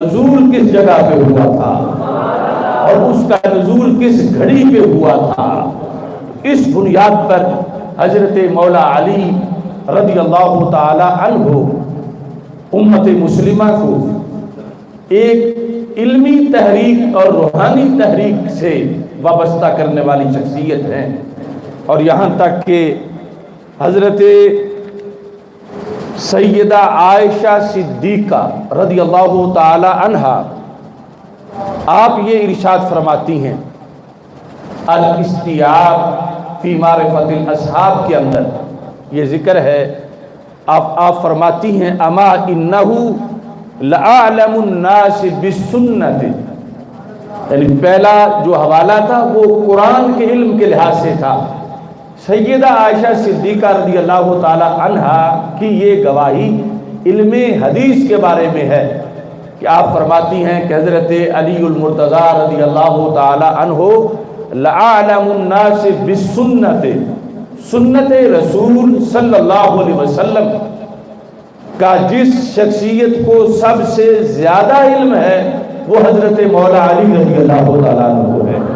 نزول کس جگہ پہ ہوا تھا اور اس کا نزول کس گھڑی پہ ہوا تھا، اس بنیاد پر حضرت مولا علی رضی اللہ تعالی عنہ امت مسلمہ کو ایک علمی تحریک اور روحانی تحریک سے وابستہ کرنے والی شخصیت ہیں، اور یہاں تک کہ حضرت سیدہ عائشہ صدیقہ رضی اللہ تعالی عنہا آپ یہ ارشاد فرماتی ہیں الاستیاب فی معرفت الاصحاب کے اندر یہ ذکر ہے، آپ فرماتی ہیں اما انہو لأعلم الناس بالسنت، یعنی پہلا جو حوالہ تھا وہ قرآن کے علم کے لحاظ سے تھا۔ سیدہ عائشہ صدیقہ رضی اللہ تعالی عنہا کی یہ گواہی علم حدیث کے بارے میں ہے کہ آپ فرماتی ہیں کہ حضرت علی المرتضی رضی اللہ تعالی عنہ لعالم الناس بالسنت، سنت رسول صلی اللہ علیہ وسلم کا جس شخصیت کو سب سے زیادہ علم ہے وہ حضرت مولا علی رضی اللہ تعالی عنہ ہے۔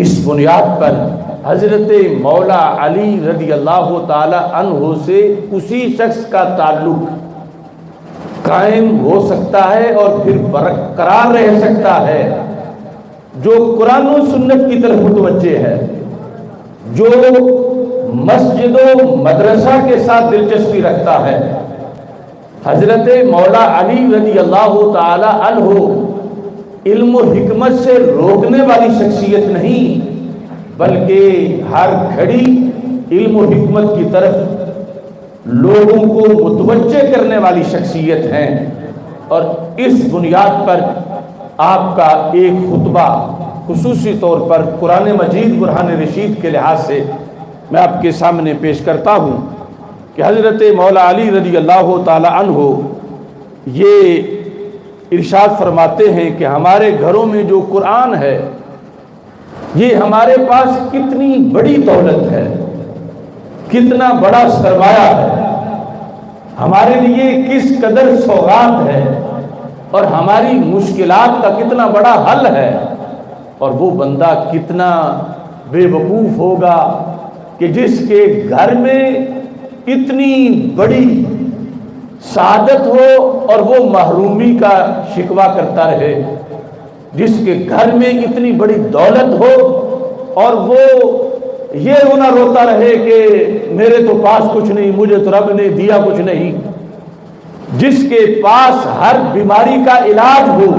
اس بنیاد پر حضرت مولا علی رضی اللہ تعالی عنہ سے اسی شخص کا تعلق قائم ہو سکتا ہے اور پھر برقرار رہ سکتا ہے جو قرآن و سنت کی طرف متوجہ ہے، جو مسجد و مدرسہ کے ساتھ دلچسپی رکھتا ہے۔ حضرت مولا علی رضی اللہ تعالی عنہ علم و حکمت سے روکنے والی شخصیت نہیں، بلکہ ہر گھڑی علم و حکمت کی طرف لوگوں کو متوجہ کرنے والی شخصیت ہیں، اور اس بنیاد پر آپ کا ایک خطبہ خصوصی طور پر قرآن مجید برہان رشید کے لحاظ سے میں آپ کے سامنے پیش کرتا ہوں کہ حضرت مولا علی رضی اللہ تعالی عنہ یہ ارشاد فرماتے ہیں کہ ہمارے گھروں میں جو قرآن ہے یہ ہمارے پاس کتنی بڑی دولت ہے، کتنا بڑا سرمایہ ہے، ہمارے لیے کس قدر سوغات ہے، اور ہماری مشکلات کا کتنا بڑا حل ہے، اور وہ بندہ کتنا بے وقوف ہوگا کہ جس کے گھر میں اتنی بڑی سعادت ہو اور وہ محرومی کا شکوہ کرتا رہے، جس کے گھر میں اتنی بڑی دولت ہو اور وہ یہ رونا روتا رہے کہ میرے تو پاس کچھ نہیں، مجھے تو رب نے دیا کچھ نہیں، جس کے پاس ہر بیماری کا علاج ہو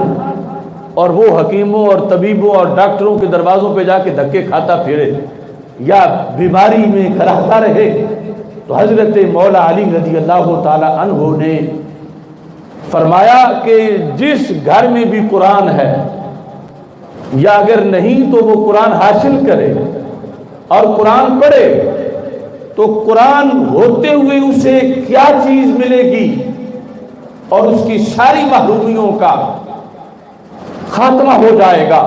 اور وہ حکیموں اور طبیبوں اور ڈاکٹروں کے دروازوں پہ جا کے دھکے کھاتا پھرے یا بیماری میں کراہتا رہے، تو حضرت مولا علی رضی اللہ تعالی عنہ نے فرمایا کہ جس گھر میں بھی قرآن ہے یا اگر نہیں تو وہ قرآن حاصل کرے اور قرآن پڑھے تو قرآن ہوتے ہوئے اسے کیا چیز ملے گی اور اس کی ساری محرومیوں کا خاتمہ ہو جائے گا۔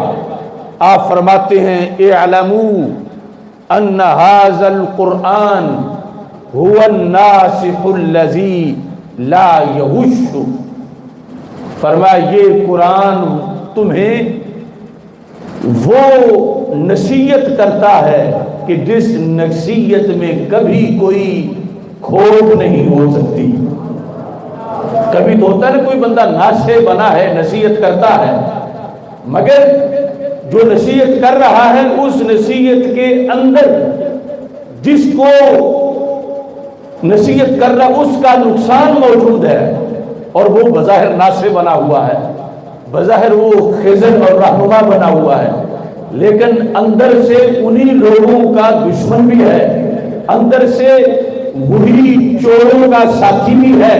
آپ فرماتے ہیں اعلموا ان ھذا القرآن هو الناسخ الذی لا یغش، فرمایا یہ قرآن تمہیں وہ نصیحت کرتا ہے کہ جس نصیحت میں کبھی کوئی کھوٹ نہیں ہو سکتی۔ کبھی تو ہوتا ہے نا کوئی بندہ ناصح بنا ہے، نصیحت کرتا ہے، مگر جو نصیحت کر رہا ہے اس نصیحت کے اندر جس کو نصیحت کر رہا اس کا نقصان موجود ہے، اور وہ بظاہر ناصح بنا ہوا ہے، بظاہر وہ خضر اور رہنما بنا ہوا ہے، لیکن اندر سے انہی لوگوں کا دشمن بھی ہے، اندر سے وہی چوروں کا ساتھی بھی ہے۔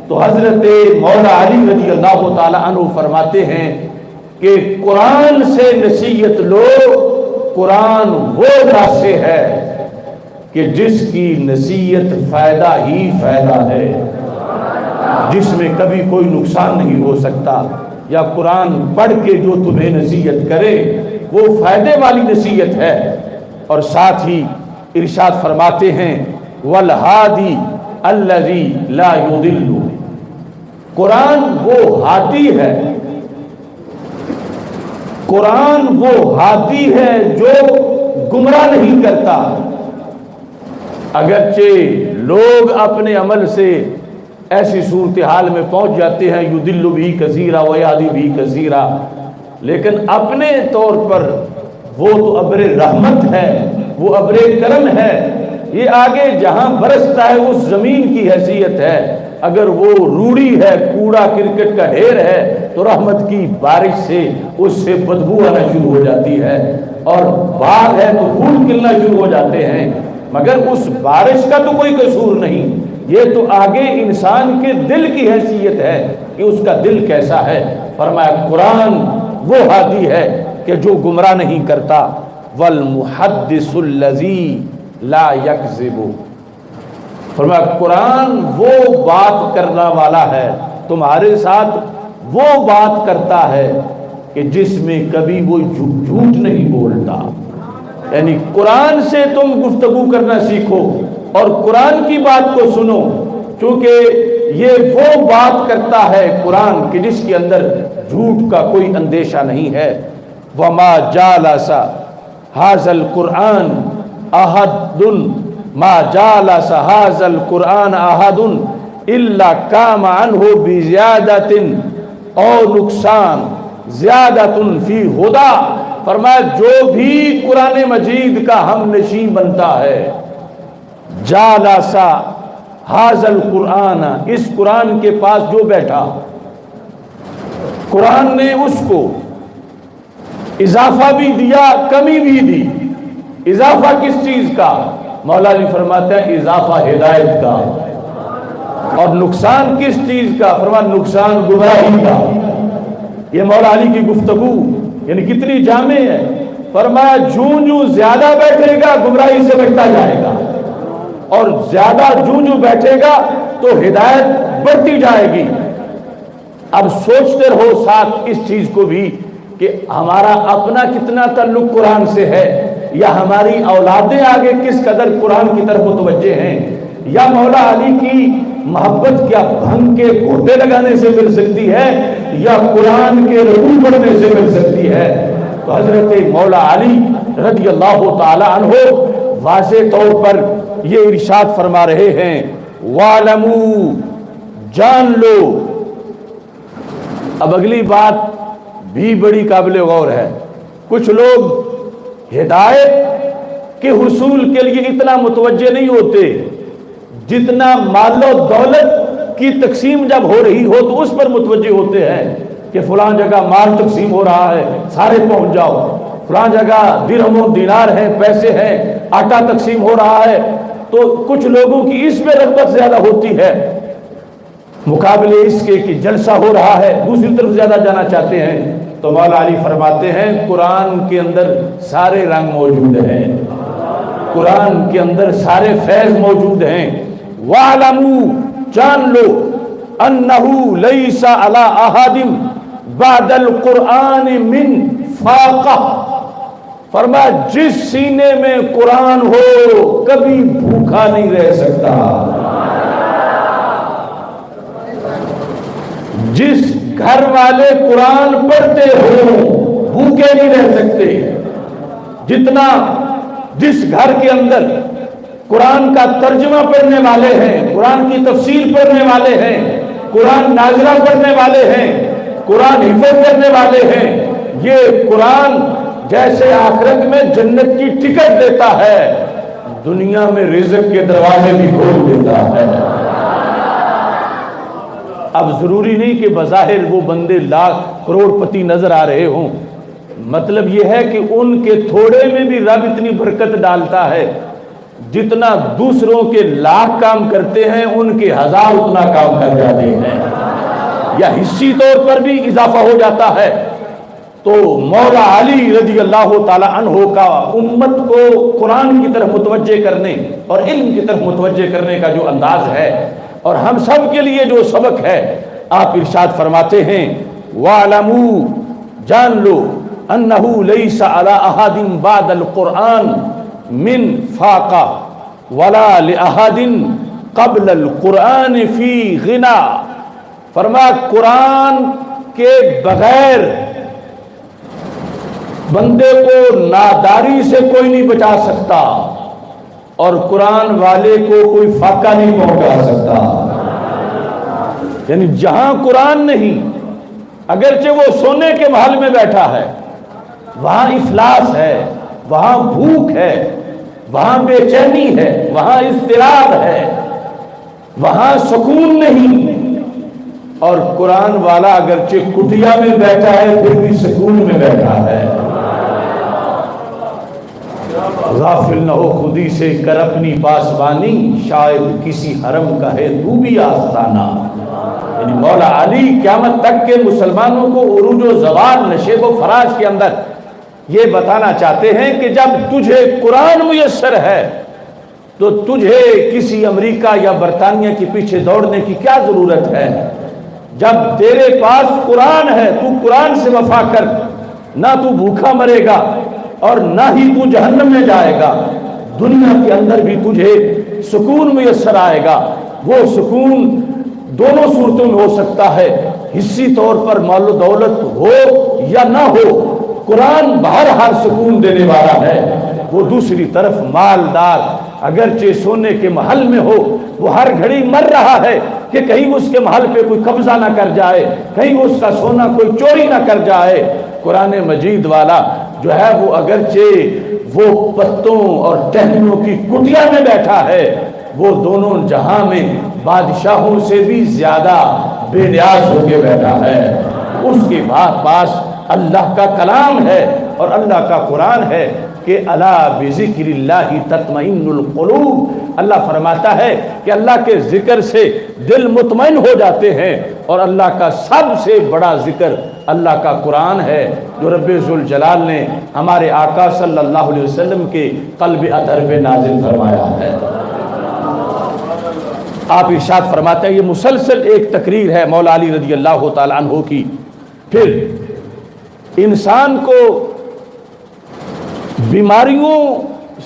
تو حضرت مولا علی رضی اللہ تعالی عنہ فرماتے ہیں کہ قرآن سے نصیحت لو، قرآن وہ ناصح ہے کہ جس کی نصیحت فائدہ ہی فائدہ ہے، جس میں کبھی کوئی نقصان نہیں ہو سکتا، یا قرآن پڑھ کے جو تمہیں نصیحت کرے وہ فائدے والی نصیحت ہے۔ اور ساتھ ہی ارشاد فرماتے ہیں والہادی الذی لا یضل، قرآن وہ ہادی ہے، قرآن وہ ہادی ہے جو گمراہ نہیں کرتا۔ اگرچہ لوگ اپنے عمل سے ایسی صورتحال میں پہنچ جاتے ہیں یضل بھی کثیرا ویہدی بھی کثیرا، لیکن اپنے طور پر وہ تو ابر رحمت ہے، وہ ابر کرم ہے، یہ آگے جہاں برستا ہے اس زمین کی حیثیت ہے۔ اگر وہ روڑی ہے، کوڑا کرکٹ کا ڈھیر ہے، تو رحمت کی بارش سے اس سے بدبو آنا شروع ہو جاتی ہے، اور باغ ہے تو پھول کھلنا شروع ہو جاتے ہیں، مگر اس بارش کا تو کوئی قصور نہیں، یہ تو آگے انسان کے دل کی حیثیت ہے کہ اس کا دل کیسا ہے۔ فرمایا قرآن وہ ہادی ہے کہ جو گمراہ نہیں کرتا۔ والمحدث الذی لا یکذب، فرمایا قرآن وہ بات کرنا والا ہے، تمہارے ساتھ وہ بات کرتا ہے کہ جس میں کبھی وہ جھوٹ نہیں بولتا۔ یعنی قرآن سے تم گفتگو کرنا سیکھو اور قرآن کی بات کو سنو، کیونکہ یہ وہ بات کرتا ہے قرآن کہ جس کے اندر جھوٹ کا کوئی اندیشہ نہیں ہے۔ وما جالس ھذا القرآن احد، ما جالس ھذا القرآن احد الا قام عنہ بزیادۃ او نقصان زیادۃ فی ہدی، فرمایا جو بھی قرآن مجید کا ہم نشین بنتا ہے، جالس ھذا القرآن، اس قرآن کے پاس جو بیٹھا، قرآن نے اس کو اضافہ بھی دیا، کمی بھی دی۔ اضافہ کس چیز کا؟ مولا علی فرماتے ہیں اضافہ ہدایت کا۔ اور نقصان کس چیز کا؟ فرمایا نقصان گمراہی کا۔ یہ مولا علی کی گفتگو یعنی کتنی جامع ہے۔ فرمایا جوں زیادہ بیٹھے گا گمراہی سے بچتا جائے گا، اور زیادہ جوں بیٹھے گا تو ہدایت بڑھتی جائے گی۔ اب سوچتے رہو ساتھ اس چیز کو بھی کہ ہمارا اپنا کتنا تعلق قرآن سے ہے، یا ہماری اولادیں آگے کس قدر قرآن کی طرف متوجہ ہیں، یا مولا علی کی محبت کیا بھنگ کے گھوٹے لگانے سے مل سکتی ہے، یا قرآن کے رکوع پڑھنے سے مل سکتی ہے۔ تو حضرت مولا علی رضی اللہ تعالی عنہ واضح طور پر یہ ارشاد فرما رہے ہیں، وَاعْلَمُوا، جان لو۔ اب اگلی بات بھی بڑی قابل غور ہے۔ کچھ لوگ ہدایت کے حصول کے لیے اتنا متوجہ نہیں ہوتے جتنا مال و دولت کی تقسیم جب ہو رہی ہو تو اس پر متوجہ ہوتے ہیں کہ فلاں جگہ مال تقسیم ہو رہا ہے، سارے پہنچ جاؤ، فلاں جگہ درہم و دینار ہیں، پیسے ہیں، آٹا تقسیم ہو رہا ہے، تو کچھ لوگوں کی اس میں رغبت زیادہ ہوتی ہے مقابلے اس کے کہ جلسہ ہو رہا ہے، دوسری طرف زیادہ جانا چاہتے ہیں۔ تو مولا علی فرماتے ہیں قرآن کے اندر سارے رنگ موجود ہیں، قرآن کے اندر سارے فیض موجود ہیں۔ وَاعْلَمُوا، جان لو، أَنَّهُ لَيْسَ عَلَىٰ أَحَدٍ بَعْدَ الْقُرْآنِ مِنْ فَاقَةٍ، فرمایا جس سینے میں قرآن ہو کبھی بھوکا نہیں رہ سکتا، جس گھر والے قرآن پڑھتے ہو بھوکے نہیں رہ سکتے۔ جتنا جس گھر کے اندر قرآن کا ترجمہ پڑھنے والے ہیں، قرآن کی تفسیر پڑھنے والے ہیں، قرآن نازلہ پڑھنے والے ہیں، قرآن حفظ کرنے والے ہیں، یہ قرآن جیسے آخرت میں جنت کی ٹکٹ دیتا ہے، دنیا میں رزق کے دروازے بھی کھول دیتا ہے۔ اب ضروری نہیں کہ بظاہر وہ بندے لاکھ کروڑ پتی نظر آ رہے ہوں، مطلب یہ ہے کہ ان کے تھوڑے میں بھی رب اتنی برکت ڈالتا ہے، جتنا دوسروں کے لاکھ کام کرتے ہیں ان کے ہزار اتنا کام کر جاتے ہیں، یا حصی طور پر بھی اضافہ ہو جاتا ہے۔ تو مولا علی رضی اللہ تعالی عنہ کا امت کو قرآن کی طرف متوجہ کرنے اور علم کی طرف متوجہ کرنے کا جو انداز ہے، اور ہم سب کے لیے جو سبق ہے، آپ ارشاد فرماتے ہیں وَاعْلَمُوا، جان لو، أَنَّهُ لَيْسَ عَلَىٰ أَحَدٍ بَعْدَ الْقُرْآنِ مِنْ فَاقَةٍ وَلَا لِأَحَدٍ قَبْلَ الْقُرْآنِ فِي غِنَىٰ، فرمایا قرآن کے بغیر بندے کو ناداری سے کوئی نہیں بچا سکتا اور قرآن والے کو کوئی فاقہ نہیں پہنچا سکتا. یعنی جہاں قرآن نہیں، اگرچہ وہ سونے کے محل میں بیٹھا ہے، وہاں افلاس ہے، وہاں بھوک ہے، وہاں بے چینی ہے، وہاں اضطراب ہے، وہاں سکون نہیں. اور قرآن والا اگرچہ کٹیا میں بیٹھا ہے پھر بھی سکون میں بیٹھا ہے. غافل نہ ہو خودی سے کر اپنی پاسبانی، شاید کسی حرم کا ہے تو بھی آستانہ. یعنی مولا علی قیامت تک کے مسلمانوں کو عروج و زوال، نشیب و فراز کے اندر یہ بتانا چاہتے ہیں کہ جب تجھے قرآن میسر ہے تو تجھے کسی امریکہ یا برطانیہ کے پیچھے دوڑنے کی کیا ضرورت ہے. جب تیرے پاس قرآن ہے تو قرآن سے وفا کر، نہ تو بھوکا مرے گا اور نہ ہی تو جہنم میں جائے گا. دنیا کے اندر بھی تجھے سکون میسر آئے گا. وہ سکون دونوں صورتوں میں ہو سکتا ہے، حصی طور پر مال و دولت ہو یا نہ ہو، قرآن بہرحال سکون دینے والا ہے. وہ دوسری طرف مالدار اگرچہ سونے کے محل میں ہو، وہ ہر گھڑی مر رہا ہے کہ کہیں اس کے محل پہ کوئی قبضہ نہ کر جائے، کہیں اس کا سونا کوئی چوری نہ کر جائے. قرآن مجید والا جو ہے وہ اگرچہ وہ پتوں اور ٹہنیوں کی کٹیا میں بیٹھا ہے، وہ دونوں جہاں میں بادشاہوں سے بھی زیادہ بے نیاز ہو کے بیٹھا ہے. اس کے بعد پاس اللہ کا کلام ہے اور اللہ کا قرآن ہے کہ الا بذکر اللہ تطمئن القلوب. اللہ فرماتا ہے کہ اللہ کے ذکر سے دل مطمئن ہو جاتے ہیں، اور اللہ کا سب سے بڑا ذکر اللہ کا قرآن ہے جو رب ذوالجلال نے ہمارے آقا صلی اللہ علیہ وسلم کے قلب اطہر پہ نازل فرمایا ہے. آپ ارشاد فرماتے ہیں، یہ مسلسل ایک تقریر ہے مولا علی رضی اللہ تعالیٰ عنہ کی. پھر انسان کو بیماریوں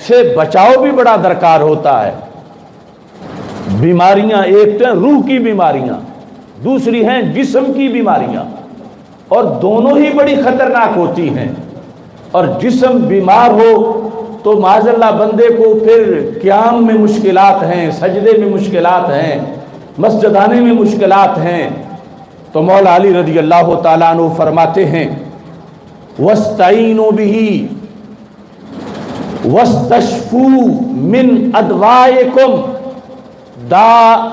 سے بچاؤ بھی بڑا درکار ہوتا ہے. بیماریاں ایک تو ہیں روح کی بیماریاں، دوسری ہیں جسم کی بیماریاں، اور دونوں ہی بڑی خطرناک ہوتی ہیں. اور جسم بیمار ہو تو معاذ اللہ بندے کو پھر قیام میں مشکلات ہیں، سجدے میں مشکلات ہیں، مسجد آنے میں مشکلات ہیں. تو مولا علی رضی اللہ تعالیٰ عنہ فرماتے ہیں وَاسْتَعِينُوا بِهِ وَاسْتَشْفُوا مِنْ أَدْوَائِكُمْ. دا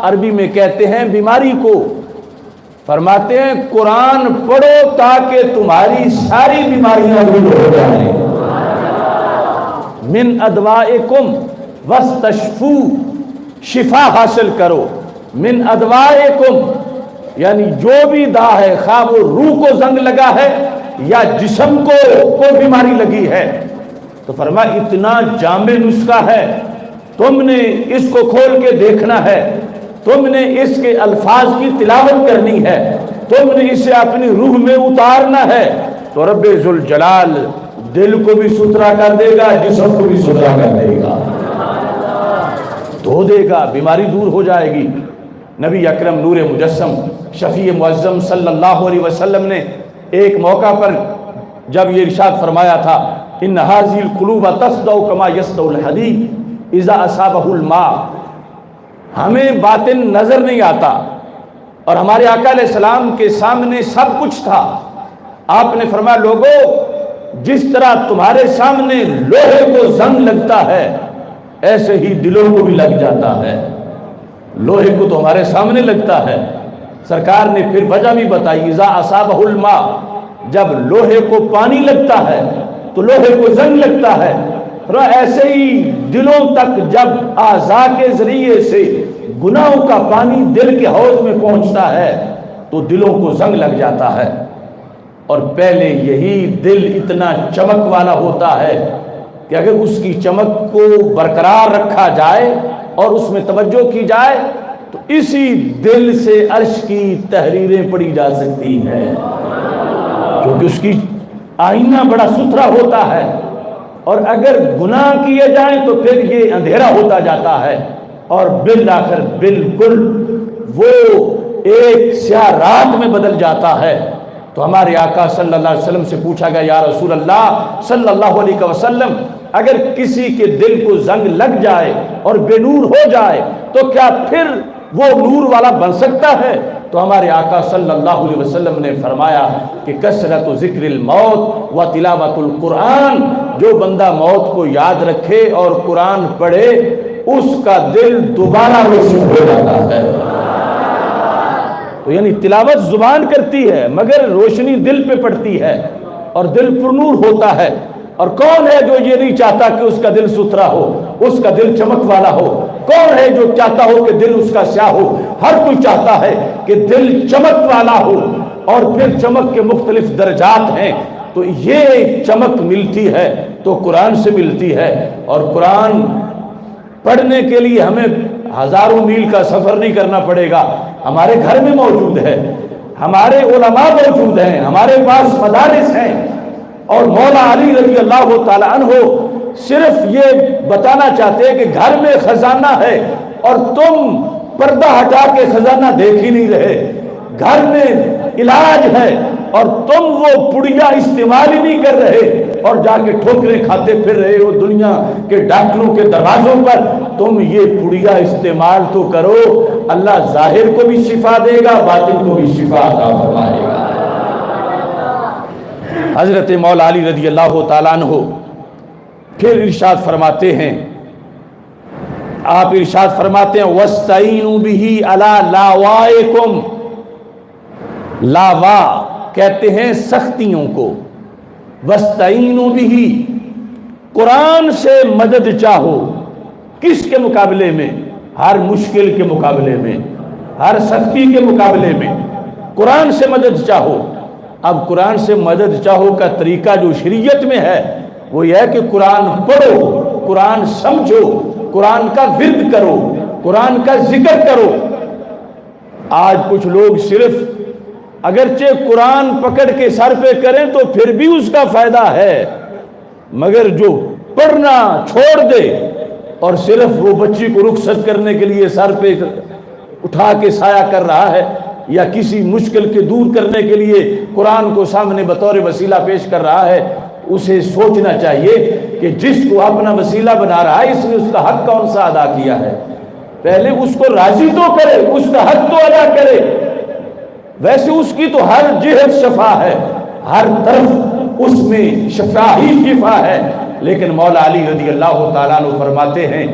عربی میں کہتے ہیں بیماری کو. فرماتے ہیں قرآن پڑھو تاکہ تمہاری ساری بیماریاں دور ہو جائیں. من ادوائکم واستشفوا، شفا حاصل کرو. من ادوائکم یعنی جو بھی دا ہے، خواہ وہ روح کو زنگ لگا ہے یا جسم کو کوئی بیماری لگی ہے، تو فرمایا اتنا جامع نسخہ ہے، تم نے اس کو کھول کے دیکھنا ہے، تم نے اس کے الفاظ کی تلاوت کرنی ہے، تم نے اسے اپنی روح میں اتارنا ہے. تو رب ذوالجلال دل کو بھی ستھرا کر دے گا، جسم کو بھی ستھرا کر دے گا، دھو دے گا، بیماری دور ہو جائے گی. نبی اکرم نور مجسم شفیع معظم صلی اللہ علیہ وسلم نے ایک موقع پر جب یہ ارشاد فرمایا تھا ان هذه القلوب تصدع كما يصدع الحديد اذا اصابه الماء. ہمیں باطن نظر نہیں آتا اور ہمارے آقا علیہ السلام کے سامنے سب کچھ تھا. آپ نے فرمایا لوگوں، جس طرح تمہارے سامنے لوہے کو زنگ لگتا ہے ایسے ہی دلوں کو بھی لگ جاتا ہے. لوہے کو تو ہمارے سامنے لگتا ہے. سرکار نے پھر وجہ بھی بتائی اذا اصابہ الماء، جب لوہے کو پانی لگتا ہے تو لوہے کو زنگ لگتا ہے. ایسے ہی دلوں تک جب اعضاء کے ذریعے سے گناہوں کا پانی دل کے حوض میں پہنچتا ہے تو دلوں کو زنگ لگ جاتا ہے. اور پہلے یہی دل اتنا چمک والا ہوتا ہے کہ اگر اس کی چمک کو برقرار رکھا جائے اور اس میں توجہ کی جائے تو اسی دل سے عرش کی تحریریں پڑھی جا سکتی ہیں، کیونکہ اس کی آئینہ بڑا ستھرا ہوتا ہے. اور اگر گناہ کیے جائیں تو پھر یہ اندھیرا ہوتا جاتا ہے اور بالآخر بالکل وہ ایک سیاہ رات میں بدل جاتا ہے۔ تو ہمارے آقا صلی اللہ علیہ وسلم سے پوچھا گیا، یا رسول اللہ صلی اللہ علیہ وسلم، اگر کسی کے دل کو زنگ لگ جائے اور بے نور ہو جائے تو کیا پھر وہ نور والا بن سکتا ہے؟ تو ہمارے آقا صلی اللہ علیہ وسلم نے فرمایا کہ کثرت ذکر الموت و تلاوت القرآن، جو بندہ موت کو یاد رکھے اور قرآن پڑھے اس کا دل دوبارہ روشن ہو جاتا ہے۔ تو یعنی تلاوت زبان کرتی ہے مگر روشنی دل پہ پڑتی ہے اور دل پرنور ہوتا ہے۔ اور کون ہے جو یہ نہیں چاہتا کہ اس کا دل ستھرا ہو، اس کا دل چمک والا ہو؟ کون ہے جو چاہتا ہو کہ دل اس کا سیاہ ہو؟ ہر کوئی چاہتا ہے کہ دل چمک والا ہو، اور پھر چمک کے مختلف درجات ہیں۔ تو یہ چمک ملتی ہے تو قرآن سے ملتی ہے، اور قرآن پڑھنے کے لیے ہمیں ہزاروں میل کا سفر نہیں کرنا پڑے گا، ہمارے گھر میں موجود ہے، ہمارے علماء موجود ہیں، ہمارے پاس مدارس ہیں۔ اور مولا علی رضی اللہ تعالیٰ عنہ صرف یہ بتانا چاہتے ہیں کہ گھر میں خزانہ ہے اور تم پردہ ہٹا کے خزانہ دیکھ ہی نہیں رہے، گھر میں علاج ہے اور تم وہ پڑیا استعمال ہی نہیں کر رہے اور جا کے ٹھوکریں کھاتے پھر رہے ہو دنیا کے ڈاکٹروں کے دروازوں پر۔ تم یہ پڑیا استعمال تو کرو، اللہ ظاہر کو بھی شفا دے گا، باطن کو بھی شفا عطا فرمائے گا۔ حضرت مولا علی رضی اللہ تعالیٰ عنہ پھر ارشاد فرماتے ہیں، آپ ارشاد فرماتے ہیں وَاسْتَعِينُوا بِهِ عَلَىٰ لَاوَائِكُمْ۔ لاوا کہتے ہیں سختیوں کو، وَاسْتَعِينُوا بِهِ قرآن سے مدد چاہو۔ کس کے مقابلے میں؟ ہر مشکل کے مقابلے میں، ہر سختی کے مقابلے میں قرآن سے مدد چاہو۔ اب قرآن سے مدد چاہو کا طریقہ جو شریعت میں ہے وہ یہ ہے کہ قرآن پڑھو، قرآن سمجھو، قرآن کا ورد کرو، قرآن کا ذکر کرو۔ آج کچھ لوگ صرف اگرچہ قرآن پکڑ کے سر پہ کریں تو پھر بھی اس کا فائدہ ہے، مگر جو پڑھنا چھوڑ دے اور صرف وہ بچی کو رخصت کرنے کے لیے سر پہ اٹھا کے سایہ کر رہا ہے یا کسی مشکل کے دور کرنے کے لیے قرآن کو سامنے بطور وسیلہ پیش کر رہا ہے، اسے سوچنا چاہیے کہ جس کو اپنا وسیلہ بنا رہا ہے اس نے اس کا حق کون سا ادا کیا ہے، پہلے اس کو راضی تو کرے، اس کا حق تو ادا کرے۔ ویسے اس کی تو ہر جہت شفا ہے، ہر طرف اس میں شفا ہی شفا ہے، لیکن مولا علی رضی اللہ تعالیٰ عنہ فرماتے ہیں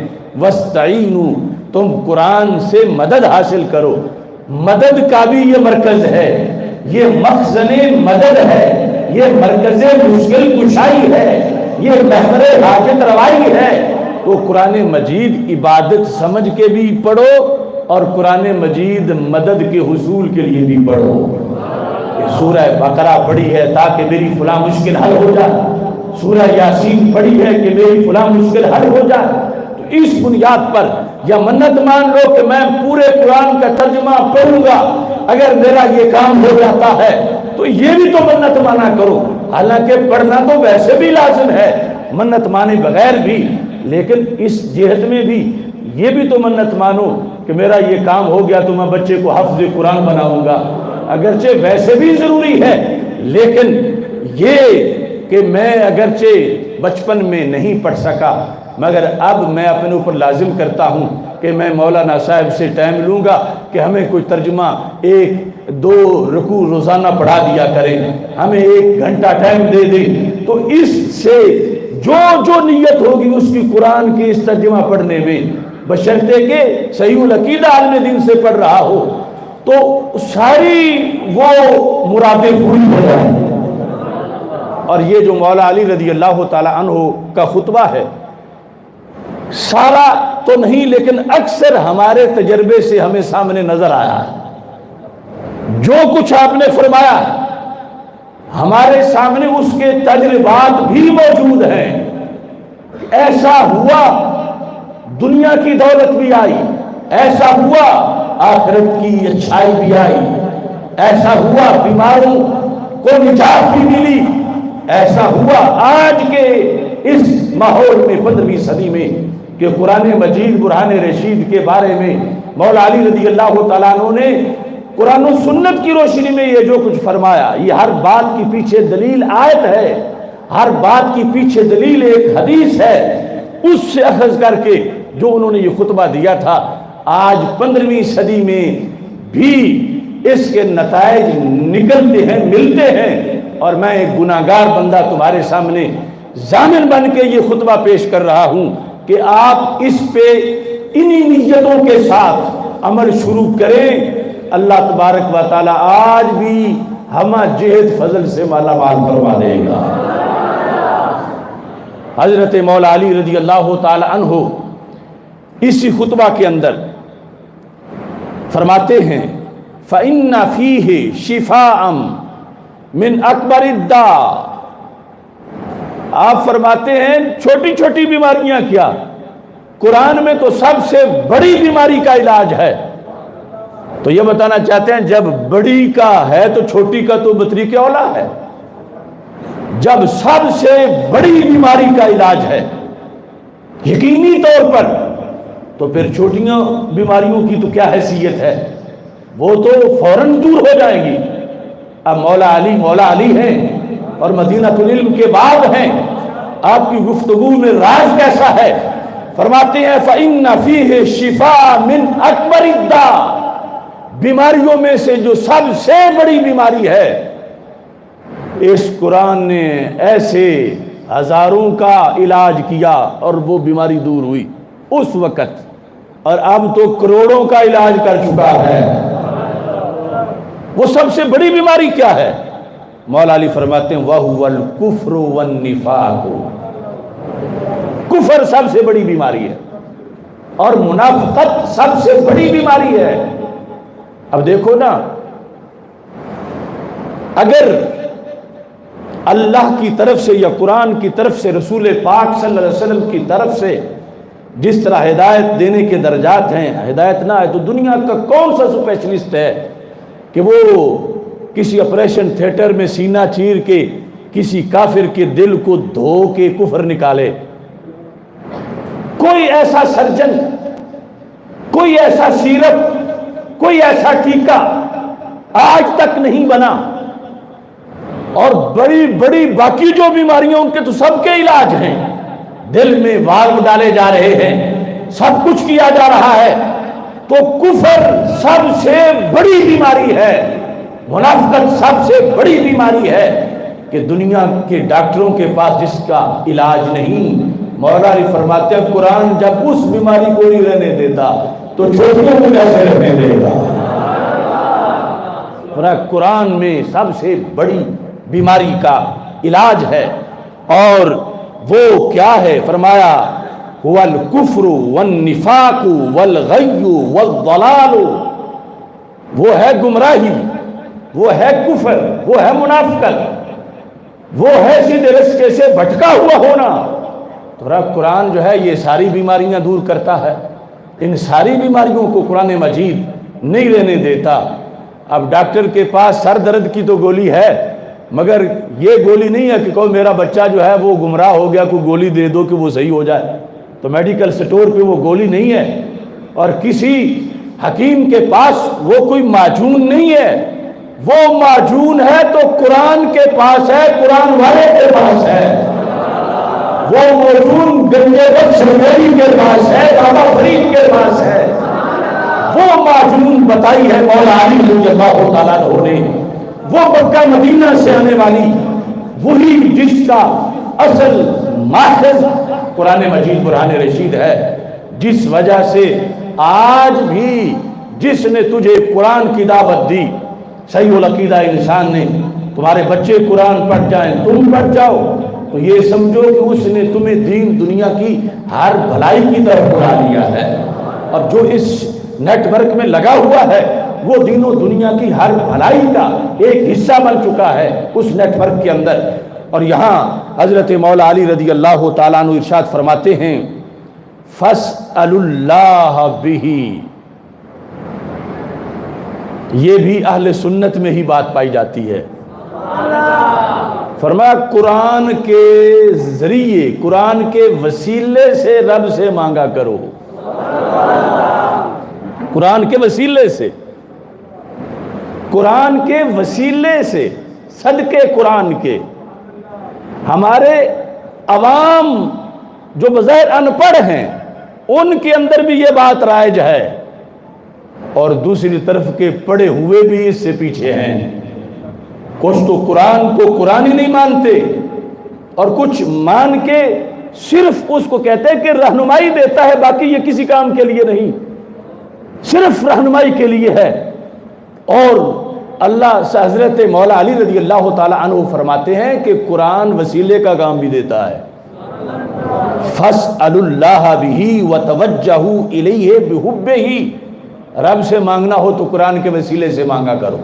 وَاسْتَعِينُوا، تم قرآن سے مدد حاصل کرو۔ مدد کا بھی یہ مرکز ہے، یہ مخزن مدد ہے، یہ مرکز مشکل کشائی ہے، یہ محور حاجت روائی ہے۔ تو قرآن مجید عبادت سمجھ کے بھی پڑھو اور قرآن مجید مدد کے حصول کے لیے بھی پڑھو۔ سورہ بقرہ پڑھی ہے تاکہ میری فلاں مشکل حل ہو جائے، سورہ یاسین پڑھی ہے کہ میری فلاں مشکل حل ہو جائے۔ تو اس بنیاد پر یا منت مان لو کہ میں پورے قرآن کا ترجمہ پڑھوں گا، اگر میرا یہ کام ہو جاتا ہے تو یہ بھی تو منت مانا کرو۔ حالانکہ پڑھنا تو ویسے بھی لازم ہے منت مانے بغیر بھی، لیکن اس جہت میں بھی یہ بھی تو منت مانو کہ میرا یہ کام ہو گیا تو میں بچے کو حفظ قرآن بناؤں گا، اگرچہ ویسے بھی ضروری ہے، لیکن یہ کہ میں اگرچہ بچپن میں نہیں پڑھ سکا مگر اب میں اپنے اوپر لازم کرتا ہوں کہ میں مولانا صاحب سے ٹائم لوں گا کہ ہمیں کوئی ترجمہ 1-2 رکوع روزانہ پڑھا دیا کریں، ہمیں 1 گھنٹہ ٹائم دے دیں۔ تو اس سے جو نیت ہوگی اس کی قرآن کی اس ترجمہ پڑھنے میں، بشرطے کہ صحیح العقیدہ عالم دین سے پڑھ رہا ہو، تو ساری وہ مرادیں پوری ہو جائیں۔ اور یہ جو مولا علی رضی اللہ تعالی عنہ کا خطبہ ہے، سارا تو نہیں لیکن اکثر ہمارے تجربے سے ہمیں سامنے نظر آیا ہے، جو کچھ آپ نے فرمایا ہمارے سامنے اس کے تجربات بھی موجود ہیں۔ ایسا ہوا دنیا کی دولت بھی آئی، ایسا ہوا آخرت کی اچھائی بھی آئی، ایسا ہوا بیماروں کو نجات بھی ملی، ایسا ہوا آج کے اس ماحول میں 15ویں صدی میں کہ قرآن مجید برہان رشید کے بارے میں مولا علی رضی اللہ تعالیٰ عنہ نے قرآن و سنت کی روشنی میں یہ جو کچھ فرمایا، یہ ہر بات کی پیچھے دلیل آیت ہے، ہر بات کی پیچھے دلیل ایک حدیث ہے، اس سے اخذ کر کے جو انہوں نے یہ خطبہ دیا تھا، آج 15ویں صدی میں بھی اس کے نتائج نکلتے ہیں، ملتے ہیں، اور میں ایک گناہگار بندہ تمہارے سامنے ضامن بن کے یہ خطبہ پیش کر رہا ہوں کہ آپ اس پہ انہی نیتوں کے ساتھ عمل شروع کریں۔ اللہ تبارک و تعالی آج بھی ہمہ جہد فضل سے مالا مال فرما دے گا۔ حضرت مولا علی رضی اللہ تعالی عنہ اسی خطبہ کے اندر فرماتے ہیں فَإِنَّ فِيهِ شِفَاءً مِنْ أَكْبَرِ الدَّاءِ، آپ فرماتے ہیں چھوٹی چھوٹی بیماریاں کیا، قرآن میں تو سب سے بڑی بیماری کا علاج ہے۔ تو یہ بتانا چاہتے ہیں جب بڑی کا ہے تو چھوٹی کا تو بطریق اولا ہے۔ جب سب سے بڑی بیماری کا علاج ہے یقینی طور پر، تو پھر چھوٹیاں بیماریوں کی تو کیا حیثیت ہے، وہ تو فوراً دور ہو جائے گی۔ اب مولا علی ہیں اور مدینۃ العلم کے بعد ہیں، آپ کی گفتگو میں راز کیسا ہے؟ فرماتے ہیں فَإِنَّ فِيهِ شِفَاءً مِنْ أَكْبَرِ الدَّاءِ، بیماریوں میں سے جو سب سے بڑی بیماری ہے، اس قرآن نے ایسے ہزاروں کا علاج کیا اور وہ بیماری دور ہوئی اس وقت، اور اب تو کروڑوں کا علاج کر چکا ہے۔ وہ سب سے بڑی بیماری کیا ہے؟ مولا علی فرماتے ہیں وَهُوَ الْكُفْرُ وَالنِّفَاقُ، کفر سب سے بڑی بیماری ہے اور منافقت سب سے بڑی بیماری ہے۔ اب دیکھو نا، اگر اللہ کی طرف سے یا قرآن کی طرف سے، رسول پاک صلی اللہ علیہ وسلم کی طرف سے جس طرح ہدایت دینے کے درجات ہیں، ہدایت نہ ہے تو دنیا کا کون سا اسپیشلسٹ ہے کہ وہ کسی آپریشن تھیٹر میں سینہ چیر کے کسی کافر کے دل کو دھو کے کفر نکالے؟ کوئی ایسا سرجن، کوئی ایسا سیرپ، کوئی ایسا ٹیکہ آج تک نہیں بنا، اور بڑی بڑی باقی جو بیماریاں ان کے تو سب کے علاج ہیں، دل میں والو ڈالے جا رہے ہیں، سب کچھ کیا جا رہا ہے، تو کفر سب سے بڑی بیماری ہے، منافقت سب سے بڑی بیماری ہے کہ دنیا کے ڈاکٹروں کے پاس جس کا علاج نہیں۔ مولا علی فرماتے ہیں قرآن جب اس بیماری کو نہیں رہنے دیتا تو چھوٹیوں کو کیسے رہنے دے گا؟ قرآن میں سب سے بڑی بیماری کا علاج ہے، اور وہ کیا ہے؟ فرمایا هُوَ الْكُفْرُ وَالنِّفَاقُ وَالْغَيُّ وَالضَّلَالُ، وہ ہے گمراہی، وہ ہے کفر، وہ ہے منافقت، وہ ہے سیدھے رستے سے بھٹکا ہوا ہونا۔ تو قرآن جو ہے یہ ساری بیماریاں دور کرتا ہے، ان ساری بیماریوں کو قرآن مجید نہیں رہنے دیتا۔ اب ڈاکٹر کے پاس سر درد کی تو گولی ہے، مگر یہ گولی نہیں ہے کہ کوئی میرا بچہ جو ہے وہ گمراہ ہو گیا، کوئی گولی دے دو کہ وہ صحیح ہو جائے، تو میڈیکل سٹور پہ وہ گولی نہیں ہے، اور کسی حکیم کے پاس وہ کوئی معجون نہیں ہے، وہ معجون ہے تو قرآن کے پاس ہے، قرآن والے کے پاس ہے، وہ معجون گنجے بخش میری کے پاس ہے، بابا فرید کے پاس ہے، وہ معجون بتائی ہے مولا علی رضی اللہ تعالیٰ عنہ نے، وہ مکہ مدینہ سے آنے والی وہی جس کا اصل ماخذ قرآن مجید برہان رشید ہے، جس وجہ سے آج بھی جس نے تجھے قرآن کی دعوت دی، صحیح العقیدہ انسان نے، تمہارے بچے قرآن پڑھ جائیں تم پڑھ جاؤ، تو یہ سمجھو کہ اس نے تمہیں دین دنیا کی ہر بھلائی کی طرف بلا لیا ہے، اور جو اس نیٹ ورک میں لگا ہوا ہے وہ دین و دنیا کی ہر بھلائی کا ایک حصہ بن چکا ہے اس نیٹ ورک کے اندر۔ اور یہاں حضرت مولا علی رضی اللہ تعالیٰ عنہ ارشاد فرماتے ہیں فَاسْأَلُ اللَّهَ بِهِ، یہ بھی اہل سنت میں ہی بات پائی جاتی ہے۔ فرمایا قرآن کے ذریعے، قرآن کے وسیلے سے رب سے مانگا کرو، قرآن کے وسیلے سے۔ قرآن کے وسیلے سے، صدقے قرآن کے ہمارے عوام جو بظاہر ان پڑھ ہیں ان کے اندر بھی یہ بات رائج ہے، اور دوسری طرف کے پڑھے ہوئے بھی اس سے پیچھے ہیں۔ کچھ تو قرآن کو قرآن ہی نہیں مانتے، اور کچھ مان کے صرف اس کو کہتے ہیں کہ رہنمائی دیتا ہے، باقی یہ کسی کام کے لیے نہیں، صرف رہنمائی کے لیے ہے۔ اور اللہ سے حضرت مولا علی رضی اللہ تعالی عنہ فرماتے ہیں کہ قرآن وسیلے کا کام بھی دیتا ہے۔ فَاسْأَلُوا اللَّهَ بِهِ وَتَوَجَّهُوا إِلَيْهِ بِحُبِّهِ، رب سے مانگنا ہو تو قرآن کے وسیلے سے مانگا کرو،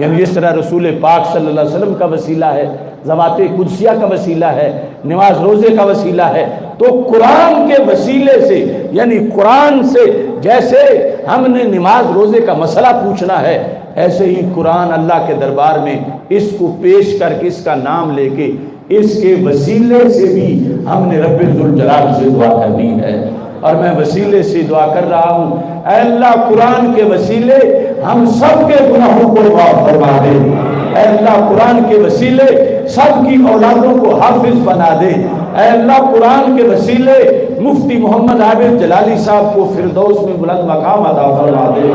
یعنی جس طرح رسول پاک صلی اللہ علیہ وسلم کا وسیلہ ہے، ذوات قدسیہ کا وسیلہ ہے، نماز روزے کا وسیلہ ہے، تو قرآن کے وسیلے سے، یعنی قرآن سے جیسے ہم نے نماز روزے کا مسئلہ پوچھنا ہے، ایسے ہی قرآن اللہ کے دربار میں اس کو پیش کر کے، اس کا نام لے کے، اس کے وسیلے سے بھی ہم نے رب ذوالجلال سے دعا کرنی ہے۔ اور میں وسیلے سے دعا کر رہا ہوں، اے اللہ قرآن کے وسیلے ہم سب کے گناہوں کو معاف فرما دے، اے اللہ قرآن کے وسیلے سب کی اولادوں کو حافظ بنا دے، اے اللہ قرآن کے وسیلے مفتی محمد عابد جلالی صاحب کو فردوس میں بلند مقام عطا فرما دے،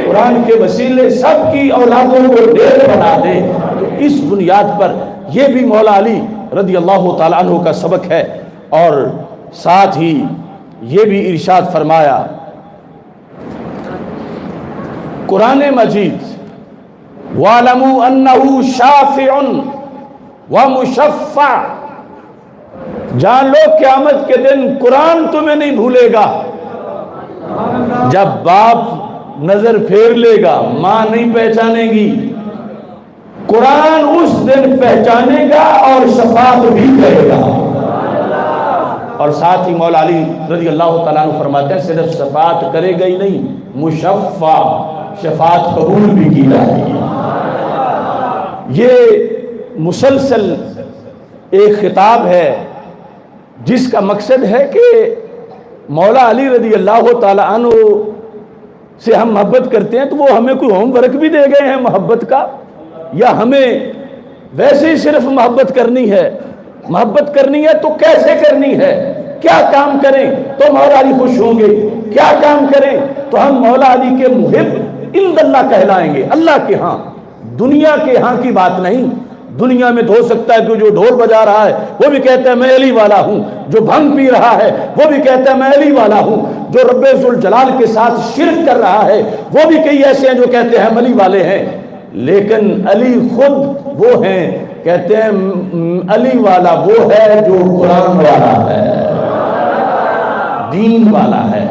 قرآن کے وسیلے سب کی اولادوں کو ڈھیر بنا دے۔ تو اس بنیاد پر یہ بھی مولا علی رضی اللہ تعالیٰ عنہ کا سبق ہے، اور ساتھ ہی یہ بھی ارشاد فرمایا قرآن مجید، وَاعْلَمُوا أَنَّهُ شَافِعٌ وَمُشَفَّعٌ، جان لو قیامت کے دن قرآن تمہیں نہیں بھولے گا۔ جب باپ نظر پھیر لے گا ماں نہیں پہچانے گی، قرآن اس دن پہچانے گا اور شفاعت بھی کرے گا۔ اور ساتھ ہی مولا علی رضی اللہ تعالیٰ عنہ فرماتے ہیں صرف شفاعت کرے گا ہی نہیں، مشفع، شفاعت قبول بھی کی جائے گی۔ یہ مسلسل ایک خطاب ہے جس کا مقصد ہے کہ مولا علی رضی اللہ تعالیٰ عنہ سے ہم محبت کرتے ہیں تو وہ ہمیں کوئی ہوم ورک بھی دے گئے ہیں محبت کا، یا ہمیں ویسے ہی صرف محبت کرنی ہے؟ محبت کرنی ہے تو کیسے کرنی ہے؟ کیا کام کریں تو مولا علی خوش ہوں گے؟ کیا کام کریں تو ہم مولا علی کے محب عند اللہ کہلائیں گے، اللہ کے ہاں، دنیا کے ہاں کی بات نہیں۔ دنیا میں تو ہو سکتا ہے کہ جو ڈھول بجا رہا ہے وہ بھی کہتا ہے میں علی والا ہوں، جو بھنگ پی رہا ہے وہ بھی کہتا ہے میں علی والا ہوں، جو رب ذوالجلال کے ساتھ شرک کر رہا ہے وہ بھی کئی ایسے ہیں جو کہتے ہیں ہم علی والے ہیں، لیکن علی خود وہ ہیں، کہتے ہیں علی والا وہ ہے جو قرآن والا ہے، دین والا ہے،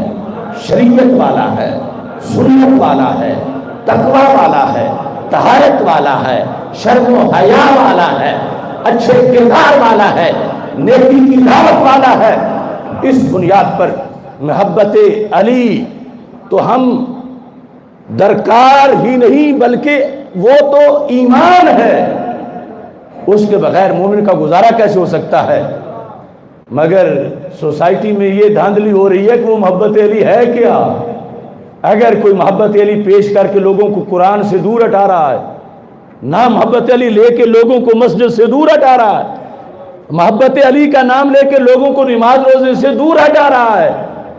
شریعت والا ہے، سنت والا ہے، تقوی والا ہے، طہارت والا ہے، شرم و حیا والا ہے، اچھے کردار والا ہے، نیکی کی دعوت والا ہے۔ اس بنیاد پر محبت علی تو ہم درکار ہی نہیں بلکہ وہ تو ایمان ہے، اس کے بغیر مومن کا گزارا کیسے ہو سکتا ہے؟ مگر سوسائٹی میں یہ دھاندلی ہو رہی ہے کہ وہ محبت علی ہے کیا؟ اگر کوئی محبت علی پیش کر کے لوگوں کو قرآن سے دور ہٹا رہا ہے، نہ محبت علی لے کے لوگوں کو مسجد سے دور ہٹا رہا ہے، محبت علی کا نام لے کے لوگوں کو نماز روزے سے دور ہٹا رہا ہے،